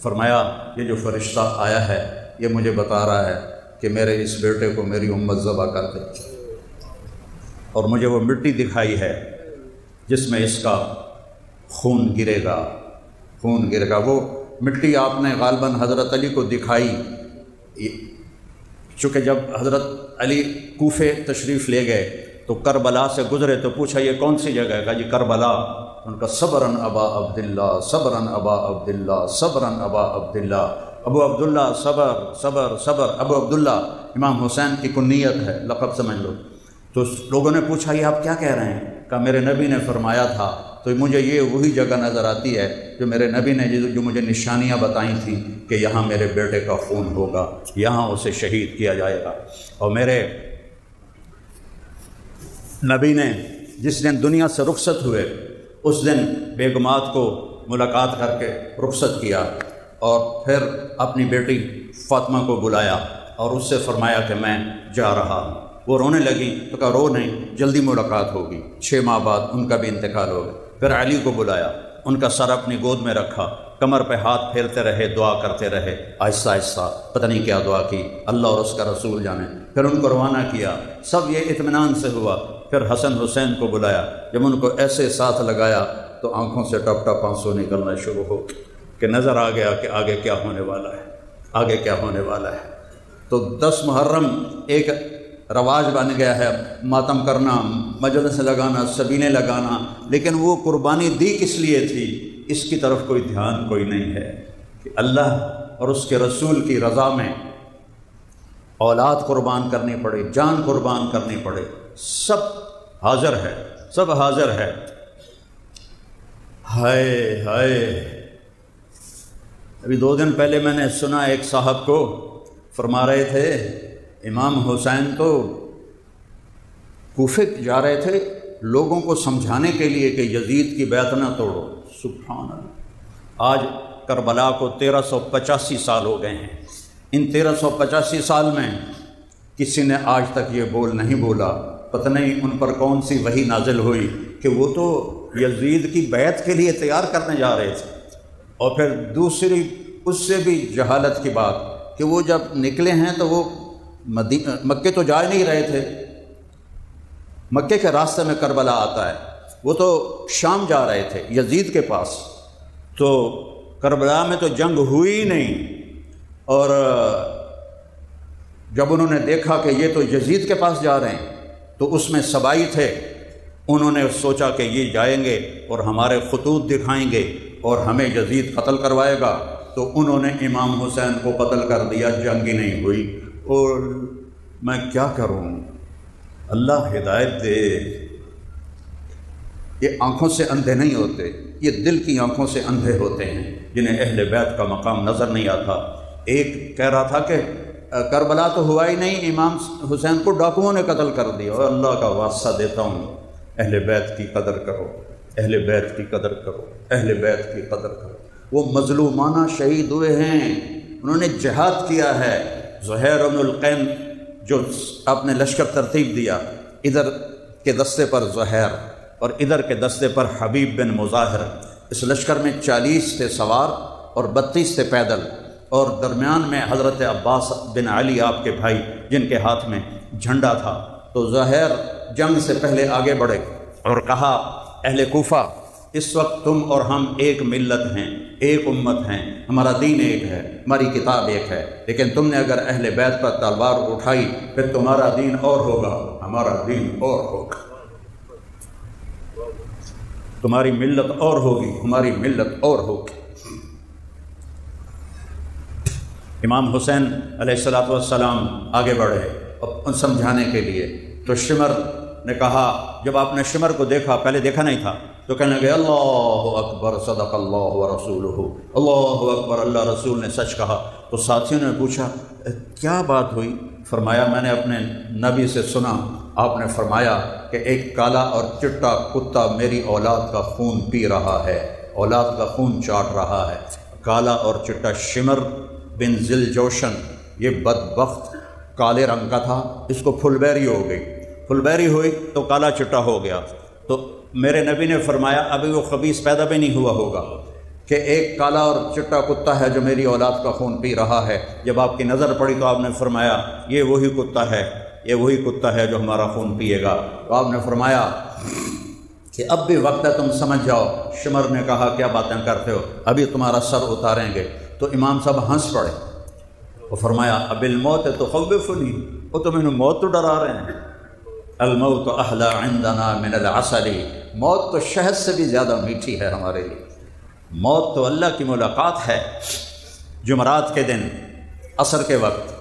[SPEAKER 1] فرمایا، یہ جو فرشتہ آیا ہے یہ مجھے بتا رہا ہے کہ میرے اس بیٹے کو میری امت ذبح کر دے، اور مجھے وہ مٹی دکھائی ہے جس میں اس کا خون گرے گا، خون گرے گا۔ وہ مٹی آپ نے غالباً حضرت علی کو دکھائی، چونکہ جب حضرت علی کوفے تشریف لے گئے تو کربلا سے گزرے تو پوچھا یہ کون سی جگہ ہے؟ کہا جی کربلا۔ ان کا صبراً ابا عبداللہ، صبراً ابا عبداللہ، صبراً ابا عبداللہ، ابو عبداللہ، صبر صبر صبر۔ ابو عبداللہ امام حسین کی کنیت ہے، لقب سمجھ لو۔ تو لوگوں نے پوچھا یہ آپ کیا کہہ رہے ہیں؟ کہا میرے نبی نے فرمایا تھا، تو مجھے یہ وہی جگہ نظر آتی ہے جو میرے نبی نے جو مجھے نشانیاں بتائی تھیں کہ یہاں میرے بیٹے کا خون ہوگا، یہاں اسے شہید کیا جائے گا۔ اور میرے نبی نے جس دن دنیا سے رخصت ہوئے اس دن بیگمات کو ملاقات کر کے رخصت کیا، اور پھر اپنی بیٹی فاطمہ کو بلایا اور اس سے فرمایا کہ میں جا رہا ہوں۔ وہ رونے لگی تو کہا رو نہیں، جلدی ملاقات ہوگی۔ 6 ماہ بعد ان کا بھی انتقال ہو گیا۔ پھر علی کو بلایا، ان کا سر اپنی گود میں رکھا، کمر پہ ہاتھ پھیرتے رہے، دعا کرتے رہے، آہستہ آہستہ، پتہ نہیں کیا دعا کی، اللہ اور اس کا رسول جانے۔ پھر ان کو روانہ کیا، سب یہ اطمینان سے ہوا۔ پھر حسن حسین کو بلایا، جب ان کو ایسے ساتھ لگایا تو آنکھوں سے ٹپ ٹپ آنسو نکلنا شروع ہو کہ نظر آ گیا کہ آگے کیا ہونے والا ہے، آگے کیا ہونے والا ہے۔ تو 10 محرم ایک رواج بن گیا ہے، ماتم کرنا، مجلس لگانا، سبینے لگانا، لیکن وہ قربانی دی کس لیے تھی اس کی طرف کوئی دھیان کوئی نہیں ہے کہ اللہ اور اس کے رسول کی رضا میں اولاد قربان کرنی پڑے، جان قربان کرنی پڑے، سب حاضر ہے، سب حاضر ہے۔ ہائے ہائے، ابھی 2 دن پہلے میں نے سنا ایک صاحب کو فرما رہے تھے امام حسین تو کوفے جا رہے تھے لوگوں کو سمجھانے کے لیے کہ یزید کی بیعت نہ توڑو۔ سبحان اللہ، آج کربلا کو 1385 سال ہو گئے ہیں۔ ان 1385 سال میں کسی نے آج تک یہ بول نہیں بولا، پتہ نہیں ان پر کون سی وحی نازل ہوئی کہ وہ تو یزید کی بیعت کے لیے تیار کرنے جا رہے تھے۔ اور پھر دوسری اس سے بھی جہالت کی بات کہ وہ جب نکلے ہیں تو وہ مکے تو جا نہیں رہے تھے، مکے کے راستے میں کربلا آتا ہے، وہ تو شام جا رہے تھے یزید کے پاس۔ تو کربلا میں تو جنگ ہوئی نہیں، اور جب انہوں نے دیکھا کہ یہ تو یزید کے پاس جا رہے ہیں تو اس میں سبائی تھے، انہوں نے سوچا کہ یہ جائیں گے اور ہمارے خطوط دکھائیں گے اور ہمیں یزید قتل کروائے گا، تو انہوں نے امام حسین کو قتل کر دیا، جنگ ہی نہیں ہوئی۔ اور میں کیا کروں، اللہ ہدایت دے۔ یہ آنکھوں سے اندھے نہیں ہوتے، یہ دل کی آنکھوں سے اندھے ہوتے ہیں جنہیں اہل بیت کا مقام نظر نہیں آتا۔ ایک کہہ رہا تھا کہ کربلا تو ہوا ہی نہیں، امام حسین کو ڈاکوؤں نے قتل کر دیا۔ اور اللہ کا واسطہ دیتا ہوں، اہل بیت کی قدر کرو، اہل بیت کی قدر کرو، اہل بیت کی قدر کرو۔ وہ مظلومانہ شہید ہوئے ہیں، انہوں نے جہاد کیا ہے۔ زہیر بن القین جو آپ نے لشکر ترتیب دیا، ادھر کے دستے پر زہیر اور ادھر کے دستے پر حبیب بن مظاہر، اس لشکر میں 40 تھے سوار اور 32 تھے پیدل، اور درمیان میں حضرت عباس بن علی آپ کے بھائی جن کے ہاتھ میں جھنڈا تھا۔ تو زہیر جنگ سے پہلے آگے بڑھے اور کہا اہل کوفہ، اس وقت تم اور ہم ایک ملت ہیں، ایک امت ہیں، ہمارا دین ایک ہے، ہماری کتاب ایک ہے، لیکن تم نے اگر اہل بیت پر تلوار اٹھائی پھر تمہارا دین اور ہوگا، ہمارا دین اور ہوگا، تمہاری ملت اور ہوگی، ہماری ملت اور ہوگی۔ امام حسین علیہ السلام آگے بڑھے ان سمجھانے کے لیے، تو شمر نے کہا، جب آپ نے شمر کو دیکھا، پہلے دیکھا نہیں تھا، تو کہنے لگے اللہ اکبر صدق اللہ ورسولہ، اللہ اکبر، اللہ رسول نے سچ کہا۔ تو ساتھیوں نے پوچھا کیا بات ہوئی؟ فرمایا میں نے اپنے نبی سے سنا، آپ نے فرمایا کہ ایک کالا اور چٹا کتا میری اولاد کا خون پی رہا ہے، اولاد کا خون چاٹ رہا ہے۔ کالا اور چٹا شمر بن ذل جوشن، یہ بدبخت کالے رنگ کا تھا، اس کو پھل بیری ہو گئی، پھل بیری ہوئی تو کالا چٹا ہو گیا۔ تو میرے نبی نے فرمایا ابھی وہ خبیث پیدا بھی نہیں ہوا ہوگا کہ ایک کالا اور چٹا کتا ہے جو میری اولاد کا خون پی رہا ہے۔ جب آپ کی نظر پڑی تو آپ نے فرمایا یہ وہی کتا ہے، یہ وہی کتا ہے جو ہمارا خون پیے گا۔ تو آپ نے فرمایا کہ اب بھی وقت ہے، تم سمجھ جاؤ۔ شمر نے کہا کیا باتیں کرتے ہو، ابھی تمہارا سر اتاریں گے۔ تو امام صاحب ہنس پڑے، وہ فرمایا اب الموت تخوفنی، وہ تو مجھے موت تو ڈرا رہے ہیں۔ الموت احلی عندنا من العسل، موت تو شہد سے بھی زیادہ میٹھی ہے ہمارے لیے، موت تو اللہ کی ملاقات ہے۔ جمعرات کے دن عصر کے وقت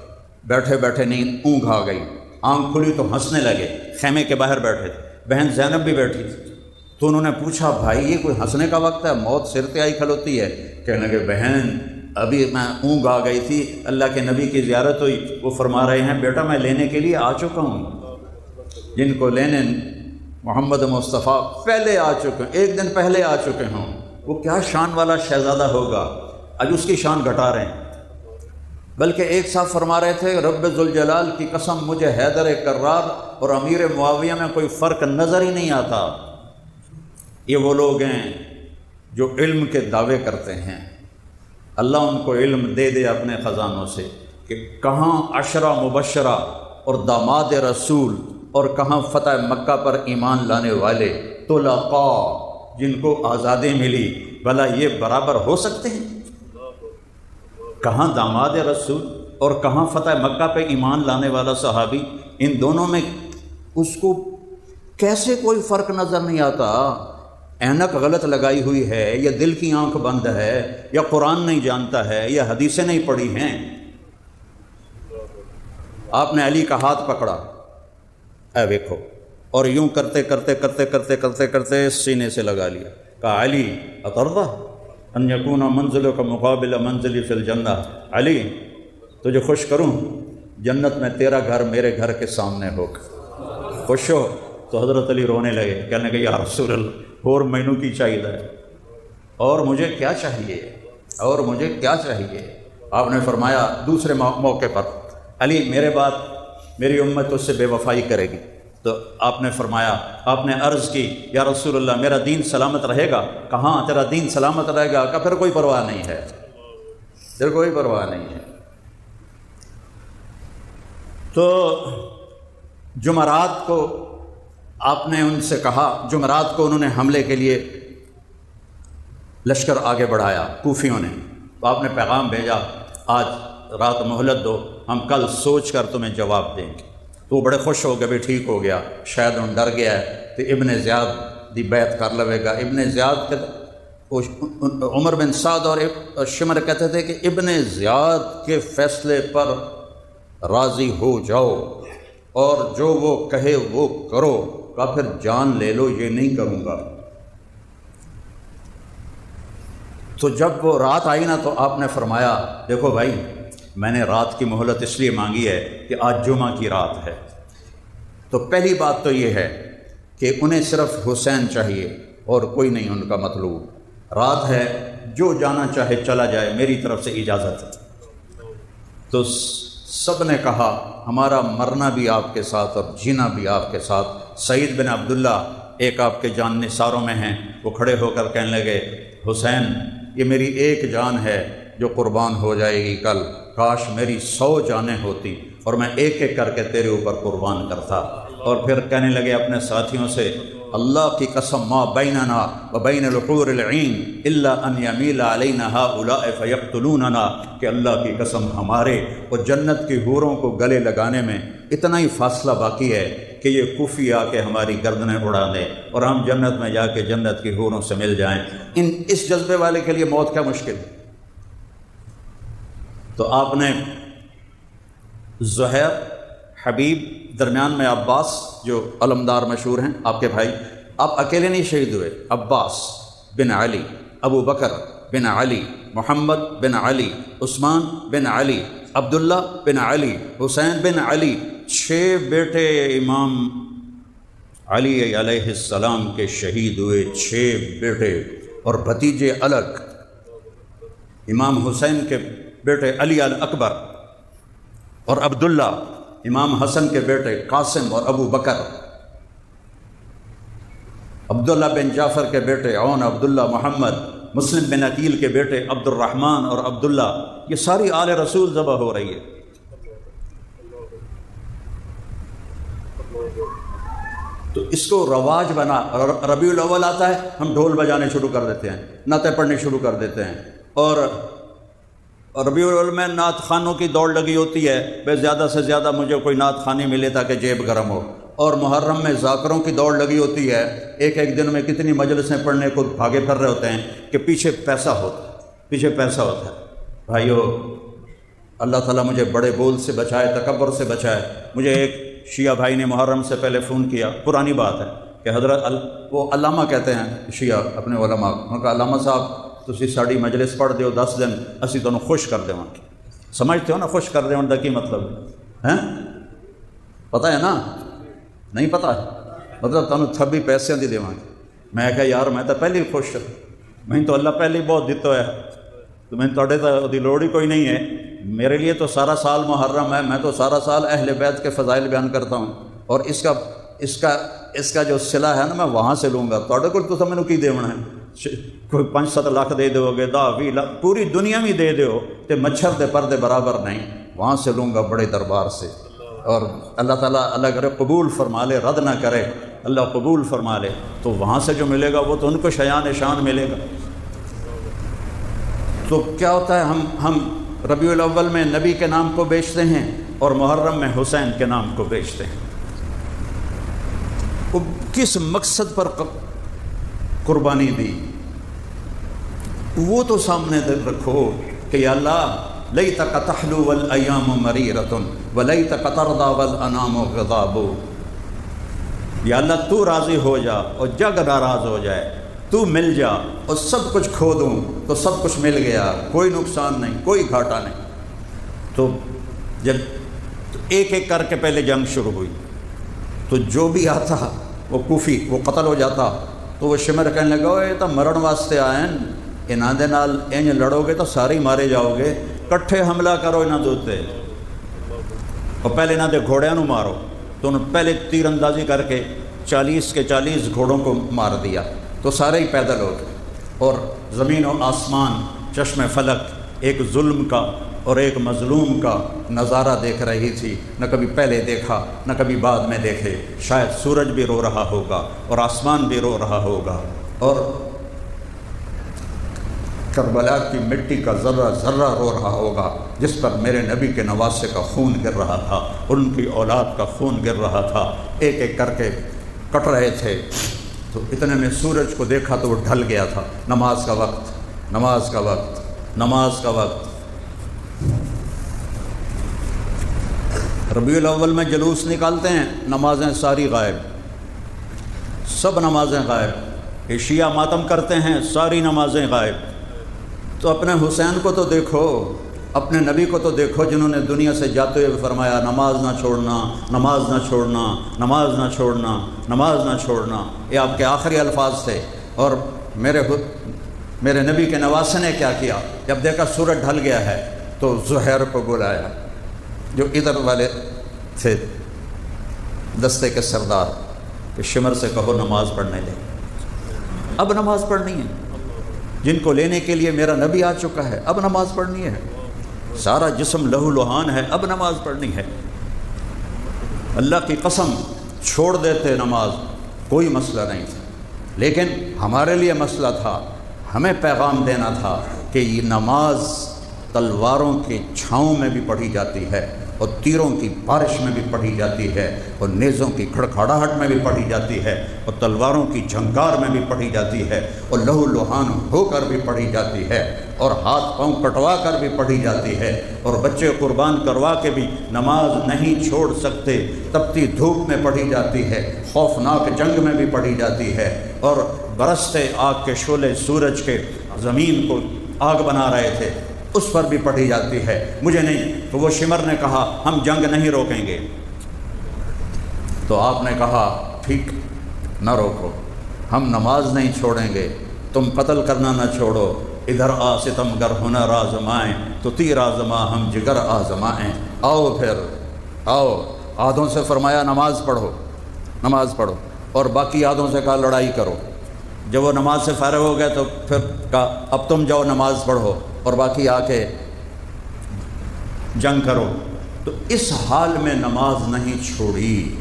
[SPEAKER 1] بیٹھے بیٹھے نیند اونگھ آ گئی، آنکھ کھلی تو ہنسنے لگے، خیمے کے باہر بیٹھے تھے، بہن زینب بھی بیٹھی تھی۔ تو انہوں نے پوچھا بھائی یہ کوئی ہنسنے کا وقت ہے، موت سر پہ آئی کھلوتی ہے؟ کہنے لگے بہن ابھی میں اونگھ آ گئی تھی، اللہ کے نبی کی زیارت ہوئی، وہ فرما رہے ہیں بیٹا میں لینے کے لیے آ چکا ہوں، جن کو لینے محمد مصطفیٰ پہلے آ چکے ہیں، ایک دن پہلے آ چکے ہوں۔ وہ کیا شان والا شہزادہ ہوگا، آج اس کی شان گھٹا رہے ہیں۔ بلکہ ایک صاحب فرما رہے تھے رب ذوالجلال کی قسم مجھے حیدر کرار اور امیر معاویہ میں کوئی فرق نظر ہی نہیں آتا۔ یہ وہ لوگ ہیں جو علم کے دعوے کرتے ہیں، اللہ ان کو علم دے دے اپنے خزانوں سے کہ کہاں عشرہ مبشرہ اور داماد رسول اور کہاں فتح مکہ پر ایمان لانے والے طلقاء جن کو آزادی ملی، بھلا یہ برابر ہو سکتے ہیں؟ کہاں داماد رسول اور کہاں فتح مکہ پہ ایمان لانے والا صحابی، ان دونوں میں اس کو کیسے کوئی فرق نظر نہیں آتا؟ اینک غلط لگائی ہوئی ہے، یا دل کی آنکھ بند ہے، یا قرآن نہیں جانتا ہے، یا حدیثیں نہیں پڑھی ہیں۔ آپ نے علی کا ہاتھ پکڑا، اے دیکھو، اور یوں کرتے کرتے کرتے کرتے کرتے کرتے سینے سے لگا لیا، کہا علی اترضی ان یکون منزلک مقابل منزلی فی الجنہ، علی تجھے خوش کروں جنت میں تیرا گھر میرے گھر کے سامنے ہوگا، خوش ہو؟ تو حضرت علی رونے لگے، کہنے کہ یا رسول اللہ اور مینوں کی چاہیے، اور مجھے کیا چاہیے، اور مجھے کیا چاہیے؟ آپ نے فرمایا دوسرے موقع پر علی میرے بعد میری امت اس سے بے وفائی کرے گی۔ تو آپ نے فرمایا، آپ نے عرض کی یا رسول اللہ میرا دین سلامت رہے گا؟ کہاں تیرا دین سلامت رہے گا؟ کہ پھر کوئی پرواہ نہیں ہے، پھر کوئی پرواہ نہیں ہے۔ تو جمعرات کو آپ نے ان سے کہا، جمعرات کو انہوں نے حملے کے لیے لشکر آگے بڑھایا کوفیوں نے، تو آپ نے پیغام بھیجا آج رات مہلت دو، ہم کل سوچ کر تمہیں جواب دیں گے۔ تو وہ بڑے خوش ہو گئے، بھی ٹھیک ہو گیا، شاید ان ڈر گیا ہے تو ابن زیاد دی بیعت کر لوے گا۔ ابن زیاد عمر بن سعد اور شمر کہتے تھے کہ ابن زیاد کے فیصلے پر راضی ہو جاؤ اور جو وہ کہے وہ کرو، کا پھر جان لے لو، یہ نہیں کروں گا۔ تو جب وہ رات آئی نا تو آپ نے فرمایا دیکھو بھائی میں نے رات کی مہلت اس لیے مانگی ہے کہ آج جمعہ کی رات ہے۔ تو پہلی بات تو یہ ہے کہ انہیں صرف حسین چاہیے اور کوئی نہیں ان کا مطلوب، رات ہے جو جانا چاہے چلا جائے، میری طرف سے اجازت ہے۔ تو سب نے کہا ہمارا مرنا بھی آپ کے ساتھ اور جینا بھی آپ کے ساتھ۔ سعید بن عبداللہ ایک آپ کے جان نثاروں میں ہیں، وہ کھڑے ہو کر کہنے لگے حسین یہ میری ایک جان ہے جو قربان ہو جائے گی کل، کاش میری 100 جانیں ہوتی اور میں ایک ایک کر کے تیرے اوپر قربان کرتا۔ اور پھر کہنے لگے اپنے ساتھیوں سے اللہ کی قسم ما بیننا و بین الحور العین الا ان یمیل علینا ہؤلاء فیقتلوننا، کہ اللہ کی قسم ہمارے اور جنت کی حوروں کو گلے لگانے میں اتنا ہی فاصلہ باقی ہے کہ یہ کوفی آ کے ہماری گردنیں اڑا دیں اور ہم جنت میں جا کے جنت کی حوروں سے مل جائیں۔ اس جذبے والے کے لیے موت کیا مشکل، تو آپ نے زہیر، حبیب، درمیان میں عباس جو علمدار مشہور ہیں آپ کے بھائی، آپ اکیلے نہیں شہید ہوئے، عباس بن علی، ابو بکر بن علی، محمد بن علی، عثمان بن علی، عبداللہ بن علی، حسین بن علی، 6 بیٹے امام علی علیہ السلام کے شہید ہوئے، 6 بیٹے، اور بھتیجے الگ، امام حسین کے بیٹے علی الاکبر اور عبداللہ، امام حسن کے بیٹے قاسم اور ابو بکر، عبداللہ بن جعفر کے بیٹے عون، عبداللہ محمد، مسلم بن عقیل کے بیٹے عبد الرحمن اور عبداللہ، یہ ساری آل رسول ذبح ہو رہی ہے۔ تو اس کو رواج بنا، ربیع الاول آتا ہے ہم ڈھول بجانے شروع کر دیتے ہیں، نعتیں پڑھنے شروع کر دیتے ہیں، اور ربیع الاول میں نعت خوانوں کی دوڑ لگی ہوتی ہے، بے زیادہ سے زیادہ مجھے کوئی نعت خوانی ملے تاکہ جیب گرم ہو، اور محرم میں ذاکروں کی دوڑ لگی ہوتی ہے، ایک ایک دن میں کتنی مجلسیں پڑھنے کو بھاگے پھر رہے ہوتے ہیں کہ پیچھے پیسہ ہوتا ہے۔ بھائیو، اللہ تعالیٰ مجھے بڑے بول سے بچائے، تکبر سے بچائے۔ مجھے ایک شیعہ بھائی نے محرم سے پہلے فون کیا، پرانی بات ہے، کہ حضرت وہ علامہ کہتے ہیں شیعہ اپنے علماء، انہوں نے کہا علامہ صاحب تسی ساڑی مجلس پڑھ دیو 10 دن، اسی تمہیں خوش کر دیواں گے۔ سمجھتے ہو نا خوش کر دیواں دا کی مطلب ہے؟ پتہ ہے نا؟ نہیں پتہ ہے؟ مطلب تمہیں تھبی پیسے دی دیواں گے۔ میں کہا یار میں تو پہلے ہی خوش ہوں، میں تو اللہ پہلے ہی بہت دیتا ہے، تو میں توڑے تو دی لوڑ ہی کوئی نہیں ہے۔ میرے لیے تو سارا سال محرم ہے، میں تو سارا سال اہل بیت کے فضائل بیان کرتا ہوں، اور اس کا جو صلہ ہے نا میں وہاں سے لوں گا۔ توڑے کو تو میں نے کی دیونا ہے، کوئی 5-7 لاکھ دے دو گے، 10-20 لاکھ پوری دنیا میں دے دیو تے مچھر دے پردے برابر نہیں، وہاں سے لوں گا بڑے دربار سے۔ اور اللہ تعالیٰ اللہ کرے قبول فرما لے، رد نہ کرے، اللہ قبول فرما لے، تو وہاں سے جو ملے گا وہ تو ان کو شیان شان ملے گا۔ تو کیا ہوتا ہے، ہم ربیع الاول میں نبی کے نام کو بیچتے ہیں اور محرم میں حسین کے نام کو بیچتے ہیں۔ وہ کس مقصد پر قربانی دی وہ تو سامنے رکھو کہ یا اللہ لیتک تحلو والایام مریرۃ ولیتک ترضی والانام غضاب، یا اللہ تو راضی ہو جا اور جگ ناراض ہو جائے، تو مل جا اور سب کچھ کھو دوں تو سب کچھ مل گیا، کوئی نقصان نہیں، کوئی گھاٹا نہیں۔ تو جب ایک ایک کر کے پہلے جنگ شروع ہوئی تو جو بھی آتا وہ کوفی وہ قتل ہو جاتا، تو وہ شمر کہنے لگا یہ تو مرن واسطے آئے ہیں، انہاں دے نال انج لڑو گے تو سارے مارے جاؤ گے، کٹھے حملہ کرو انہاں دے تے اور پہلے انہاں دے گھوڑیاں نو مارو۔ تو انہوں پہلے تیر اندازی کر کے 40 کے 40 گھوڑوں کو مار دیا، تو سارے ہی پیدل ہو گئے، اور زمین و آسمان، چشم فلک ایک ظلم کا اور ایک مظلوم کا نظارہ دیکھ رہی تھی، نہ کبھی پہلے دیکھا نہ کبھی بعد میں دیکھے۔ شاید سورج بھی رو رہا ہوگا اور آسمان بھی رو رہا ہوگا، اور کربلا کی مٹی کا ذرہ ذرہ رو رہا ہوگا، جس پر میرے نبی کے نواسے کا خون گر رہا تھا، ان کی اولاد کا خون گر رہا تھا، ایک ایک کر کے کٹ رہے تھے۔ تو اتنے میں سورج کو دیکھا تو وہ ڈھل گیا تھا، نماز کا وقت، نماز کا وقت، نماز کا وقت۔ ربیع الاول میں جلوس نکالتے ہیں، نمازیں ساری غائب، سب نمازیں غائب۔ یہ شیعہ ماتم کرتے ہیں، ساری نمازیں غائب۔ تو اپنے حسین کو تو دیکھو، اپنے نبی کو تو دیکھو جنہوں نے دنیا سے جاتے ہوئے فرمایا نماز نہ چھوڑنا، نماز نہ چھوڑنا، نماز نہ چھوڑنا، نماز نہ چھوڑنا، یہ آپ کے آخری الفاظ تھے۔ اور میرے نبی کے نواسے نے کیا کیا، جب دیکھا سورج ڈھل گیا ہے تو زہیر کو بلایا، جو ادھر والے تھے دستے کے سردار، کہ شمر سے کہو نماز پڑھنے لے، اب نماز پڑھنی ہے، جن کو لینے کے لیے میرا نبی آ چکا ہے، اب نماز پڑھنی ہے، سارا جسم لہو لہان ہے، اب نماز پڑھنی ہے۔ اللہ کی قسم چھوڑ دیتے نماز، کوئی مسئلہ نہیں تھا، لیکن ہمارے لیے مسئلہ تھا، ہمیں پیغام دینا تھا کہ یہ نماز تلواروں کی چھاؤں میں بھی پڑھی جاتی ہے، اور تیروں کی بارش میں بھی پڑھی جاتی ہے، اور نیزوں کی کھڑکھڑاہٹ میں بھی پڑھی جاتی ہے، اور تلواروں کی جھنکار میں بھی پڑھی جاتی ہے، اور لہو لہان ہو کر بھی پڑھی جاتی ہے، اور ہاتھ پاؤں کٹوا کر بھی پڑھی جاتی ہے، اور بچے قربان کروا کے بھی نماز نہیں چھوڑ سکتے، تپتی دھوپ میں پڑھی جاتی ہے، خوفناک جنگ میں بھی پڑھی جاتی ہے، اور برستے آگ کے شعلے سورج کے زمین کو آگ بنا رہے تھے اس پر بھی پڑھی جاتی ہے۔ مجھے نہیں، تو وہ شمر نے کہا ہم جنگ نہیں روکیں گے، تو آپ نے کہا ٹھیک نہ روکو، ہم نماز نہیں چھوڑیں گے، تم قتل کرنا نہ چھوڑو، ادھر آ ستمگر ہنر آزمائیں تو تیر آزما ہم جگر آزمائیں، آؤ پھر آؤ۔ آدھوں سے فرمایا نماز پڑھو، نماز پڑھو، اور باقی آدھوں سے کہا لڑائی کرو۔ جب وہ نماز سے فارغ ہو گئے تو پھر کہا اب تم جاؤ نماز پڑھو اور باقی آ کے جنگ کرو۔ تو اس حال میں نماز نہیں چھوڑی،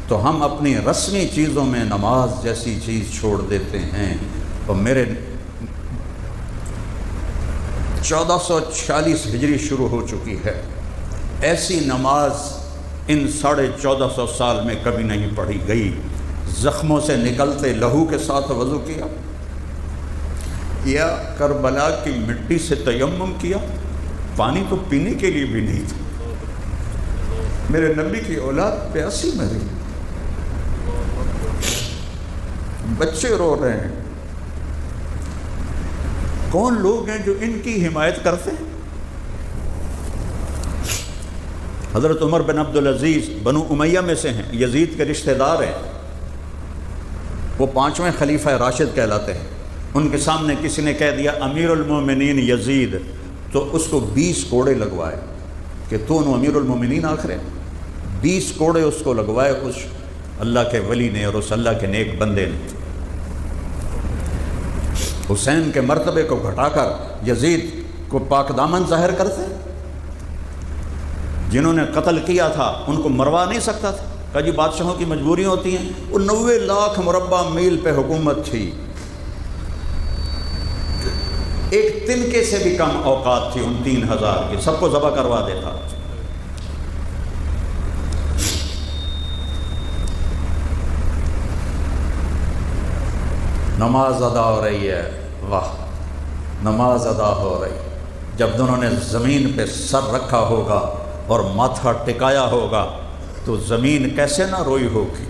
[SPEAKER 1] تو ہم اپنی رسمی چیزوں میں نماز جیسی چیز چھوڑ دیتے ہیں۔ اور میرے 1440 ہجری شروع ہو چکی ہے، ایسی نماز ان 1450 سال میں کبھی نہیں پڑھی گئی۔ زخموں سے نکلتے لہو کے ساتھ وضو کیا، یا کربلا کی مٹی سے تیمم کیا، پانی تو پینے کے لیے بھی نہیں تھا۔ میرے نبی کی اولاد پیاسی مری، بچے رو رہے ہیں، کون لوگ ہیں جو ان کی حمایت کرتے ہیں؟ حضرت عمر بن عبدالعزیز بنو امیہ میں سے ہیں، یزید کے رشتہ دار ہیں، وہ 5ویں خلیفہ راشد کہلاتے ہیں۔ ان کے سامنے کسی نے کہہ دیا امیر المومنین یزید، تو اس کو 20 کوڑے لگوائے کہ تو امیر المومنین آخر ہے۔ 20 کوڑے اس کو لگوائے اس اللہ کے ولی نے اور اس اللہ کے نیک بندے نے۔ حسین کے مرتبے کو گھٹا کر یزید کو پاک دامن ظاہر کرتے، جنہوں نے قتل کیا تھا ان کو مروا نہیں سکتا تھا، کہا جی بادشاہوں کی مجبوریاں ہوتی ہیں۔ وہ 90 لاکھ مربع میل پہ حکومت تھی، ایک تنکے سے بھی کم اوقات تھی ان 3000 کی، سب کو ذبح کروا دیتا۔ نماز ادا ہو رہی ہے، واہ، نماز ادا ہو رہی۔ جب دونوں نے زمین پہ سر رکھا ہوگا اور ماتھا ٹکایا ہوگا تو زمین کیسے نہ روئی ہوگی،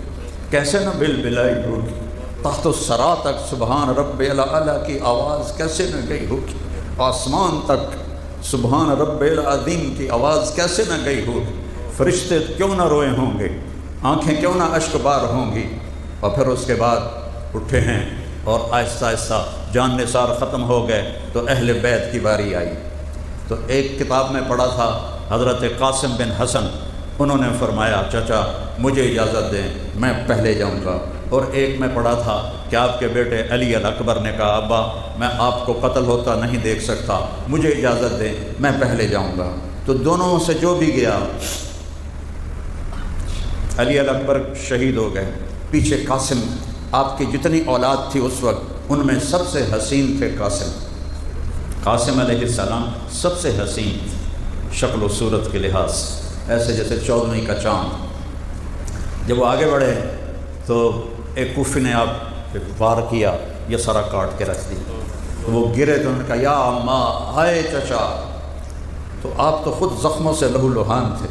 [SPEAKER 1] کیسے نہ بل بلائی ہوگی، تحت الثری تک سبحان رب الاعلیٰ کی آواز کیسے نہ گئی ہوگی، آسمان تک سبحان رب العظیم کی آواز کیسے نہ گئی ہوگی، فرشتے کیوں نہ روئے ہوں گے، آنکھیں کیوں نہ اشک بار ہوں گی۔ اور پھر اس کے بعد اٹھے ہیں اور آہستہ آہستہ جان نثار ختم ہو گئے تو اہل بیت کی باری آئی۔ تو ایک کتاب میں پڑھا تھا حضرت قاسم بن حسن، انہوں نے فرمایا چچا مجھے اجازت دیں میں پہلے جاؤں گا، اور ایک میں پڑھا تھا کہ آپ کے بیٹے علی الاکبر نے کہا ابا میں آپ کو قتل ہوتا نہیں دیکھ سکتا، مجھے اجازت دیں میں پہلے جاؤں گا۔ تو دونوں سے جو بھی گیا، علی الاکبر شہید ہو گئے، پیچھے قاسم، آپ کی جتنی اولاد تھی اس وقت ان میں سب سے حسین تھے قاسم علیہ السلام، سب سے حسین شکل و صورت کے لحاظ سے، ایسے جیسے 14ویں کا چاند۔ جب وہ آگے بڑھے تو ایک کوفی نے آپ پہ وار کیا، یہ سارا کاٹ کے رکھ دی، تو وہ گرے تو انہوں نے کہا یا اماں، ہائے چچا، تو آپ تو خود زخموں سے لہو لہان تھے،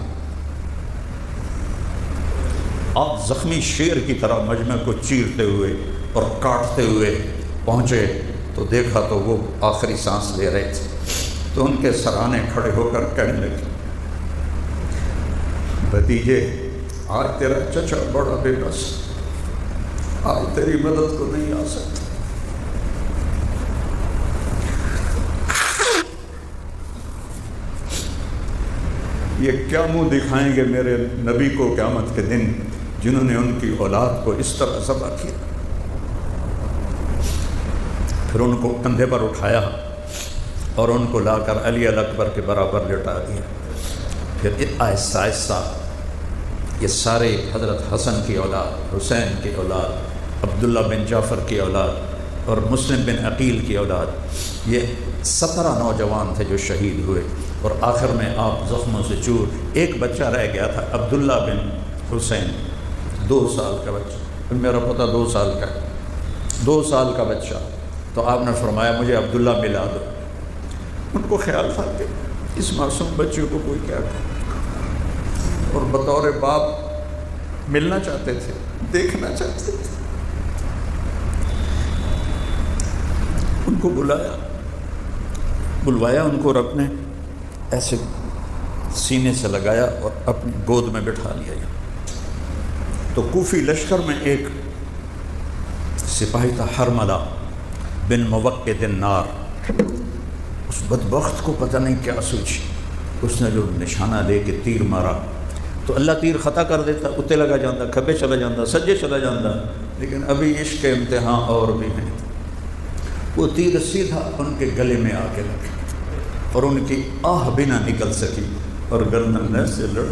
[SPEAKER 1] آپ زخمی شیر کی طرح مجمع کو چیرتے ہوئے اور کاٹتے ہوئے پہنچے تو دیکھا تو وہ آخری سانس لے رہے تھے۔ تو ان کے سرانے کھڑے ہو کر کہنے لگے بھتیجے آج تیرا چچا بڑا بے بس، آج تیری مدد کو نہیں آ سکتا۔ یہ کیا منہ دکھائیں گے میرے نبی کو قیامت کے دن جنہوں نے ان کی اولاد کو اس طرح ذبح کیا۔ پھر ان کو کندھے پر اٹھایا اور ان کو لا کر علی الاکبر کے برابر لٹا دیا۔ پھر آہستہ آہستہ یہ سارے حضرت حسن کی اولاد، حسین کی اولاد، عبداللہ بن جعفر کی اولاد اور مسلم بن عقیل کی اولاد، یہ 17 نوجوان تھے جو شہید ہوئے، اور آخر میں آپ زخموں سے چور، ایک بچہ رہ گیا تھا عبداللہ بن حسین، 2 سال کا بچہ، میرا پتہ 2 سال کا ہے، 2 سال کا بچہ، تو آپ نے فرمایا مجھے عبداللہ ملا دو۔ ان کو خیال تھا کہ اس معصوم بچے کو کوئی کیا کرے، اور بطور باپ ملنا چاہتے تھے، دیکھنا چاہتے تھے۔ ان کو بلوایا ان کو، اور اپنے ایسے سینے سے لگایا اور اپنی گود میں بٹھا لیا۔ تو کوفی لشکر میں ایک سپاہی تھا حرملہ بن موقد النار، اس بدبخت کو پتہ نہیں کیا سوچی، اس نے جو نشانہ لے کے تیر مارا تو اللہ تیر خطا کر دیتا، اتنے لگا جاتا، کھبے چلا جاتا، سجے چلا جاتا، لیکن ابھی عشق کے امتحان اور بھی ہیں۔ وہ تیر سیدھا ان کے گلے میں آ کے لگا اور ان کی آہ بھی نہ نکل سکی، اور گردن سے لڑ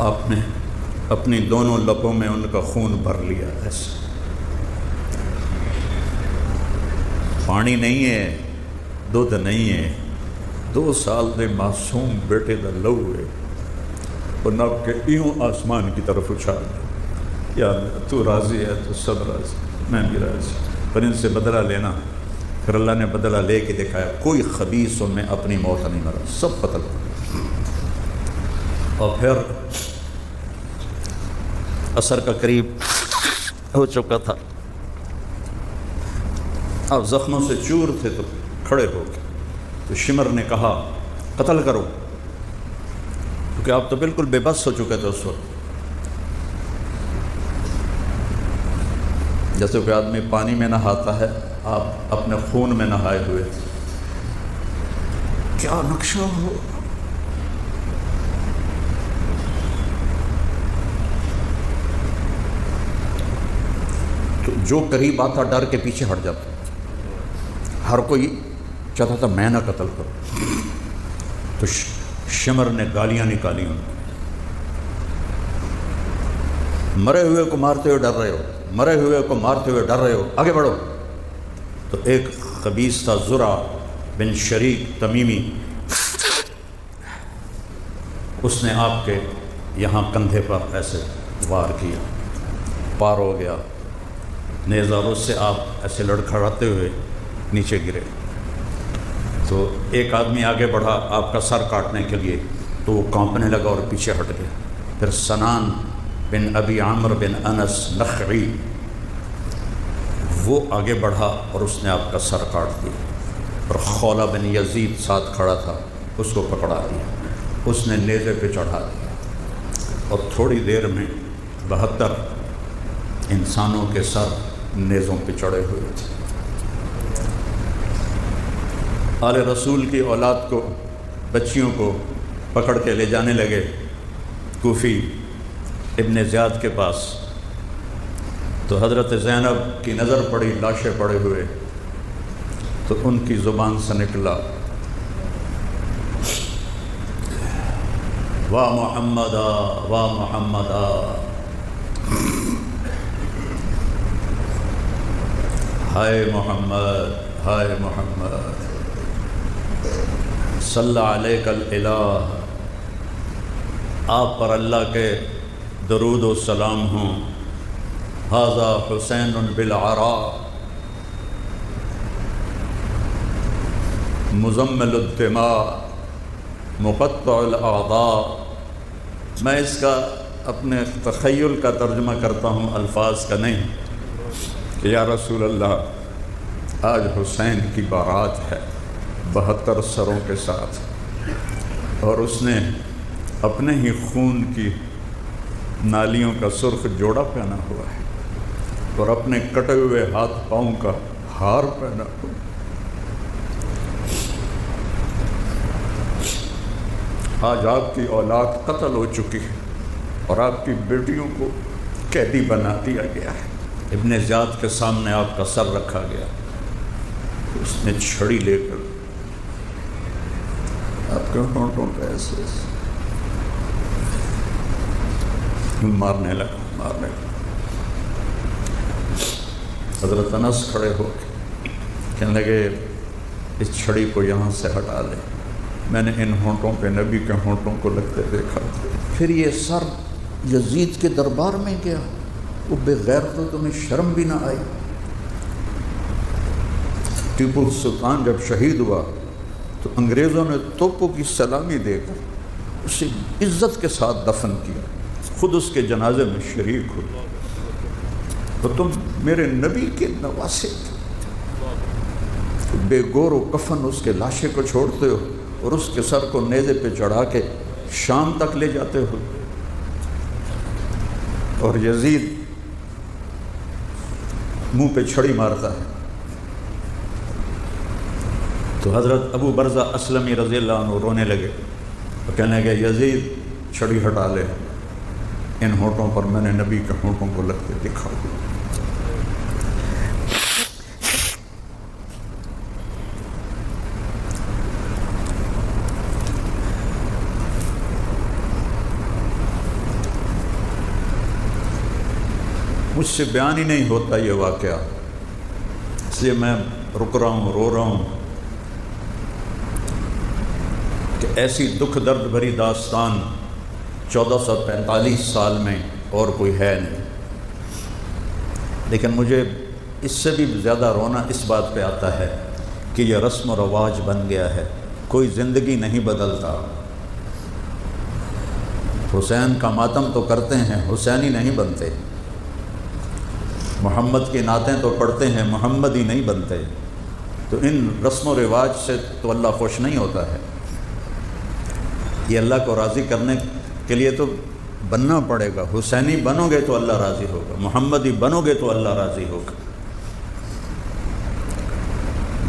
[SPEAKER 1] آپ نے اپنی دونوں لبوں میں ان کا خون بھر لیا، ایسے پانی نہیں ہے، دودھ نہیں ہے، 2 سال دے معصوم بیٹے دا لہو ہے، اور نب کے ایوں آسمان کی طرف اچھال دے، یا اللہ تو راضی ہے تو سب راضی، میں بھی راضی، پر ان سے بدلہ لینا۔ پھر اللہ نے بدلہ لے کے دکھایا، کوئی خبیث ان میں اپنی موت نہیں مرا، سب قتل۔ اور پھر عصر کا قریب ہو چکا تھا، اب زخموں سے چور تھے، تو کھڑے ہو گئے، تو شمر نے کہا قتل کرو، کیونکہ آپ تو بالکل بے بس ہو چکے تھے اس وقت، جیسے کوئی آدمی پانی میں نہاتا ہے، آپ اپنے خون میں نہائے ہوئے تھے، کیا نقشہ ہو۔ تو جو قریب آتا ڈر کے پیچھے ہٹ جاتا، ہر کوئی چاہتا تھا میں نہ قتل کروں، تو شمر نے گالیاں نکالی ان کو، مرے ہوئے کو مارتے ہوئے ڈر رہے ہو، مرے ہوئے کو مارتے ہوئے ڈر رہے ہو، آگے بڑھو۔ تو ایک خبیث تھا زرع بن شریک تمیمی، اس نے آپ کے یہاں کندھے پر ایسے وار کیا، پار ہو گیا نیزہ، اور اس سے آپ ایسے لڑکھڑاتے ہوئے نیچے گرے۔ تو ایک آدمی آگے بڑھا آپ کا سر کاٹنے کے لیے، تو وہ کانپنے لگا اور پیچھے ہٹ گیا۔ پھر سنان بن ابی عامر بن انس نخعی، وہ آگے بڑھا اور اس نے آپ کا سر کاٹ دیا، اور خولہ بن یزید ساتھ کھڑا تھا، اس کو پکڑا دیا، اس نے نیزے پہ چڑھا دیا، اور تھوڑی دیر میں 72 انسانوں کے سر نیزوں پہ چڑھے ہوئے تھے۔ آل رسول کی اولاد کو، بچیوں کو پکڑ کے لے جانے لگے کوفی ابن زیاد کے پاس، تو حضرت زینب کی نظر پڑی لاشیں پڑے ہوئے، تو ان کی زبان سے نکلا واہ محمدا واہ محمدا، ہائے محمد ہائے محمد، صلی علیک الالہ، آپ پر اللہ کے درود و سلام ہوں، ھذا حسین بالعراء مزمل الدماء مقطع الاعضاء۔ میں اس کا اپنے تخیل کا ترجمہ کرتا ہوں، الفاظ کا نہیں، کہ یا رسول اللہ آج حسین کی بارات ہے 72 سروں کے ساتھ، اور اس نے اپنے ہی خون کی نالیوں کا سرخ جوڑا پہنا ہوا ہے، اور اپنے کٹے ہوئے ہاتھ پاؤں کا ہار پہنا ہوا۔ آج آپ کی اولاد قتل ہو چکی ہے، اور آپ کی بیٹیوں کو قیدی بنا دیا گیا ہے۔ ابن زیاد کے سامنے آپ کا سر رکھا گیا، اس نے چھڑی لے کر آپ کے ہونٹوں پہ ایسے مارنے لگا. حضرت انس کھڑے ہو کے کہنے لگے اس چھڑی کو یہاں سے ہٹا لے. میں نے ان ہونٹوں پہ نبی کے ہونٹوں کو لگتے دیکھا. پھر یہ سر یزید کے دربار میں گیا. وہ بغیر تو تمہیں شرم بھی نہ آئی. ٹیپو سلطان جب شہید ہوا تو انگریزوں نے توپوں کی سلامی دے کر اسے عزت کے ساتھ دفن کیا. خود اس کے جنازے میں شریک ہوئے. تو تم میرے نبی کے نواسے تھے. بے گور و کفن اس کے لاشے کو چھوڑتے ہو اور اس کے سر کو نیزے پہ چڑھا کے شام تک لے جاتے ہو. اور یزید منہ پہ چھڑی مارتا ہے. تو حضرت ابو برزہ اسلمی رضی اللہ عنہ رونے لگے اور کہنے لگے یزید چھڑی ہٹا لے. ان ہونٹوں پر میں نے نبی کے ہونٹوں کو لگتے دکھا. مجھ سے بیان ہی نہیں ہوتا یہ واقعہ, اس لیے میں رک رہا ہوں, رو رہا ہوں کہ ایسی دکھ درد بھری داستان 1445 سال میں اور کوئی ہے نہیں. لیکن مجھے اس سے بھی زیادہ رونا اس بات پہ آتا ہے کہ یہ رسم و رواج بن گیا ہے, کوئی زندگی نہیں بدلتا. حسین کا ماتم تو کرتے ہیں, حسینی نہیں بنتے. محمد کی نعتیں تو پڑھتے ہیں, محمد ہی نہیں بنتے. تو ان رسم و رواج سے تو اللہ خوش نہیں ہوتا ہے. یہ اللہ کو راضی کرنے کے لیے تو بننا پڑے گا. حسینی بنو گے تو اللہ راضی ہوگا, محمدی بنو گے تو اللہ راضی ہوگا.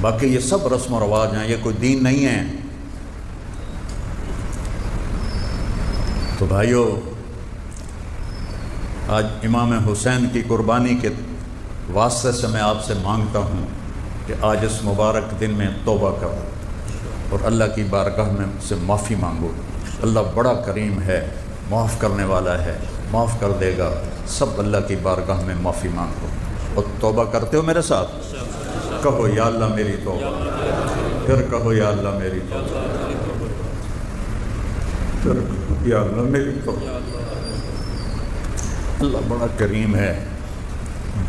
[SPEAKER 1] باقی یہ سب رسم و رواج ہیں, یہ کوئی دین نہیں ہے. تو بھائیو, آج امام حسین کی قربانی کے واسطے سے میں آپ سے مانگتا ہوں کہ آج اس مبارک دن میں توبہ کرو اور اللہ کی بارگاہ میں سے معافی مانگو. اللہ بڑا کریم ہے, معاف کرنے والا ہے, معاف کر دے گا. سب اللہ کی بارگاہ میں معافی مانگو اور توبہ کرتے ہو میرے ساتھ. کہو یا اللہ میری توبہ, پھر کہو یا اللہ میری توبہ, پھر کہو یا اللہ میری توبہ. اللہ بڑا کریم ہے,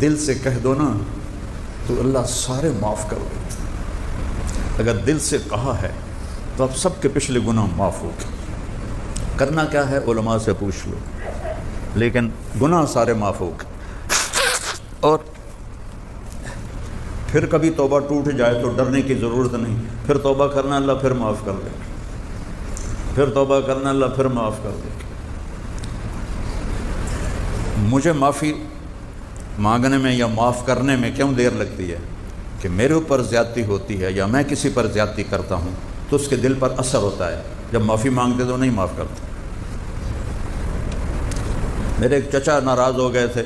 [SPEAKER 1] دل سے کہہ دو نا تو اللہ سارے معاف کر دے. اگر دل سے کہا ہے تو اب سب کے پچھلے گناہ معاف ہو گئے. کرنا کیا ہے علماء سے پوچھ لو, لیکن گناہ سارے معاف ہو گئے. اور پھر کبھی توبہ ٹوٹ جائے تو ڈرنے کی ضرورت نہیں. پھر توبہ کرنا اللہ پھر معاف کر دے, پھر توبہ کرنا اللہ پھر معاف کر دے. مجھے معافی مانگنے میں یا معاف کرنے میں کیوں دیر لگتی ہے کہ میرے اوپر زیادتی ہوتی ہے یا میں کسی پر زیادتی کرتا ہوں تو اس کے دل پر اثر ہوتا ہے. جب معافی مانگتے تو نہیں معاف کرتے. میرے ایک چچا ناراض ہو گئے تھے,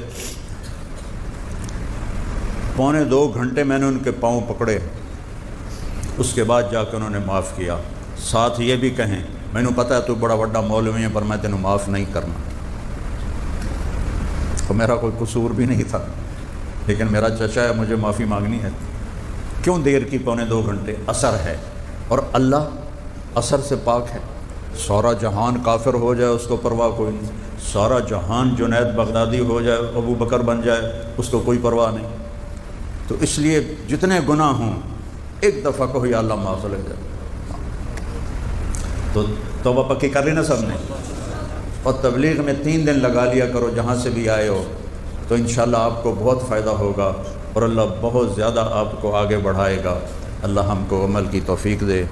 [SPEAKER 1] 1.25 گھنٹے میں نے ان کے پاؤں پکڑے, اس کے بعد جا کے انہوں نے معاف کیا. ساتھ یہ بھی کہیں میں نے پتہ ہے تو بڑا بڑا مولوی ہے پر میں تینوں معاف نہیں کرنا. تو میرا کوئی قصور بھی نہیں تھا, لیکن میرا چچا ہے, مجھے معافی مانگنی ہے. کیوں دیر کی 1.25 گھنٹے؟ اثر ہے, اور اللہ اثر سے پاک ہے. سارا جہان کافر ہو جائے اس کو پرواہ کوئی نہیں. سارا جہان جنید بغدادی ہو جائے, ابو بکر بن جائے, اس کو کوئی پرواہ نہیں. تو اس لیے جتنے گناہ ہوں ایک دفعہ کہو یا اللہ معاف لے جائے. تو توبہ پکی کر لی نا سب نے. اور تبلیغ میں 3 دن لگا لیا کرو جہاں سے بھی آئے ہو, تو انشاءاللہ آپ کو بہت فائدہ ہوگا اور اللہ بہت زیادہ آپ کو آگے بڑھائے گا. اللہ ہم کو عمل کی توفیق دے,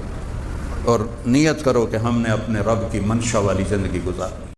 [SPEAKER 1] اور نیت کرو کہ ہم نے اپنے رب کی منشا والی زندگی گزاری.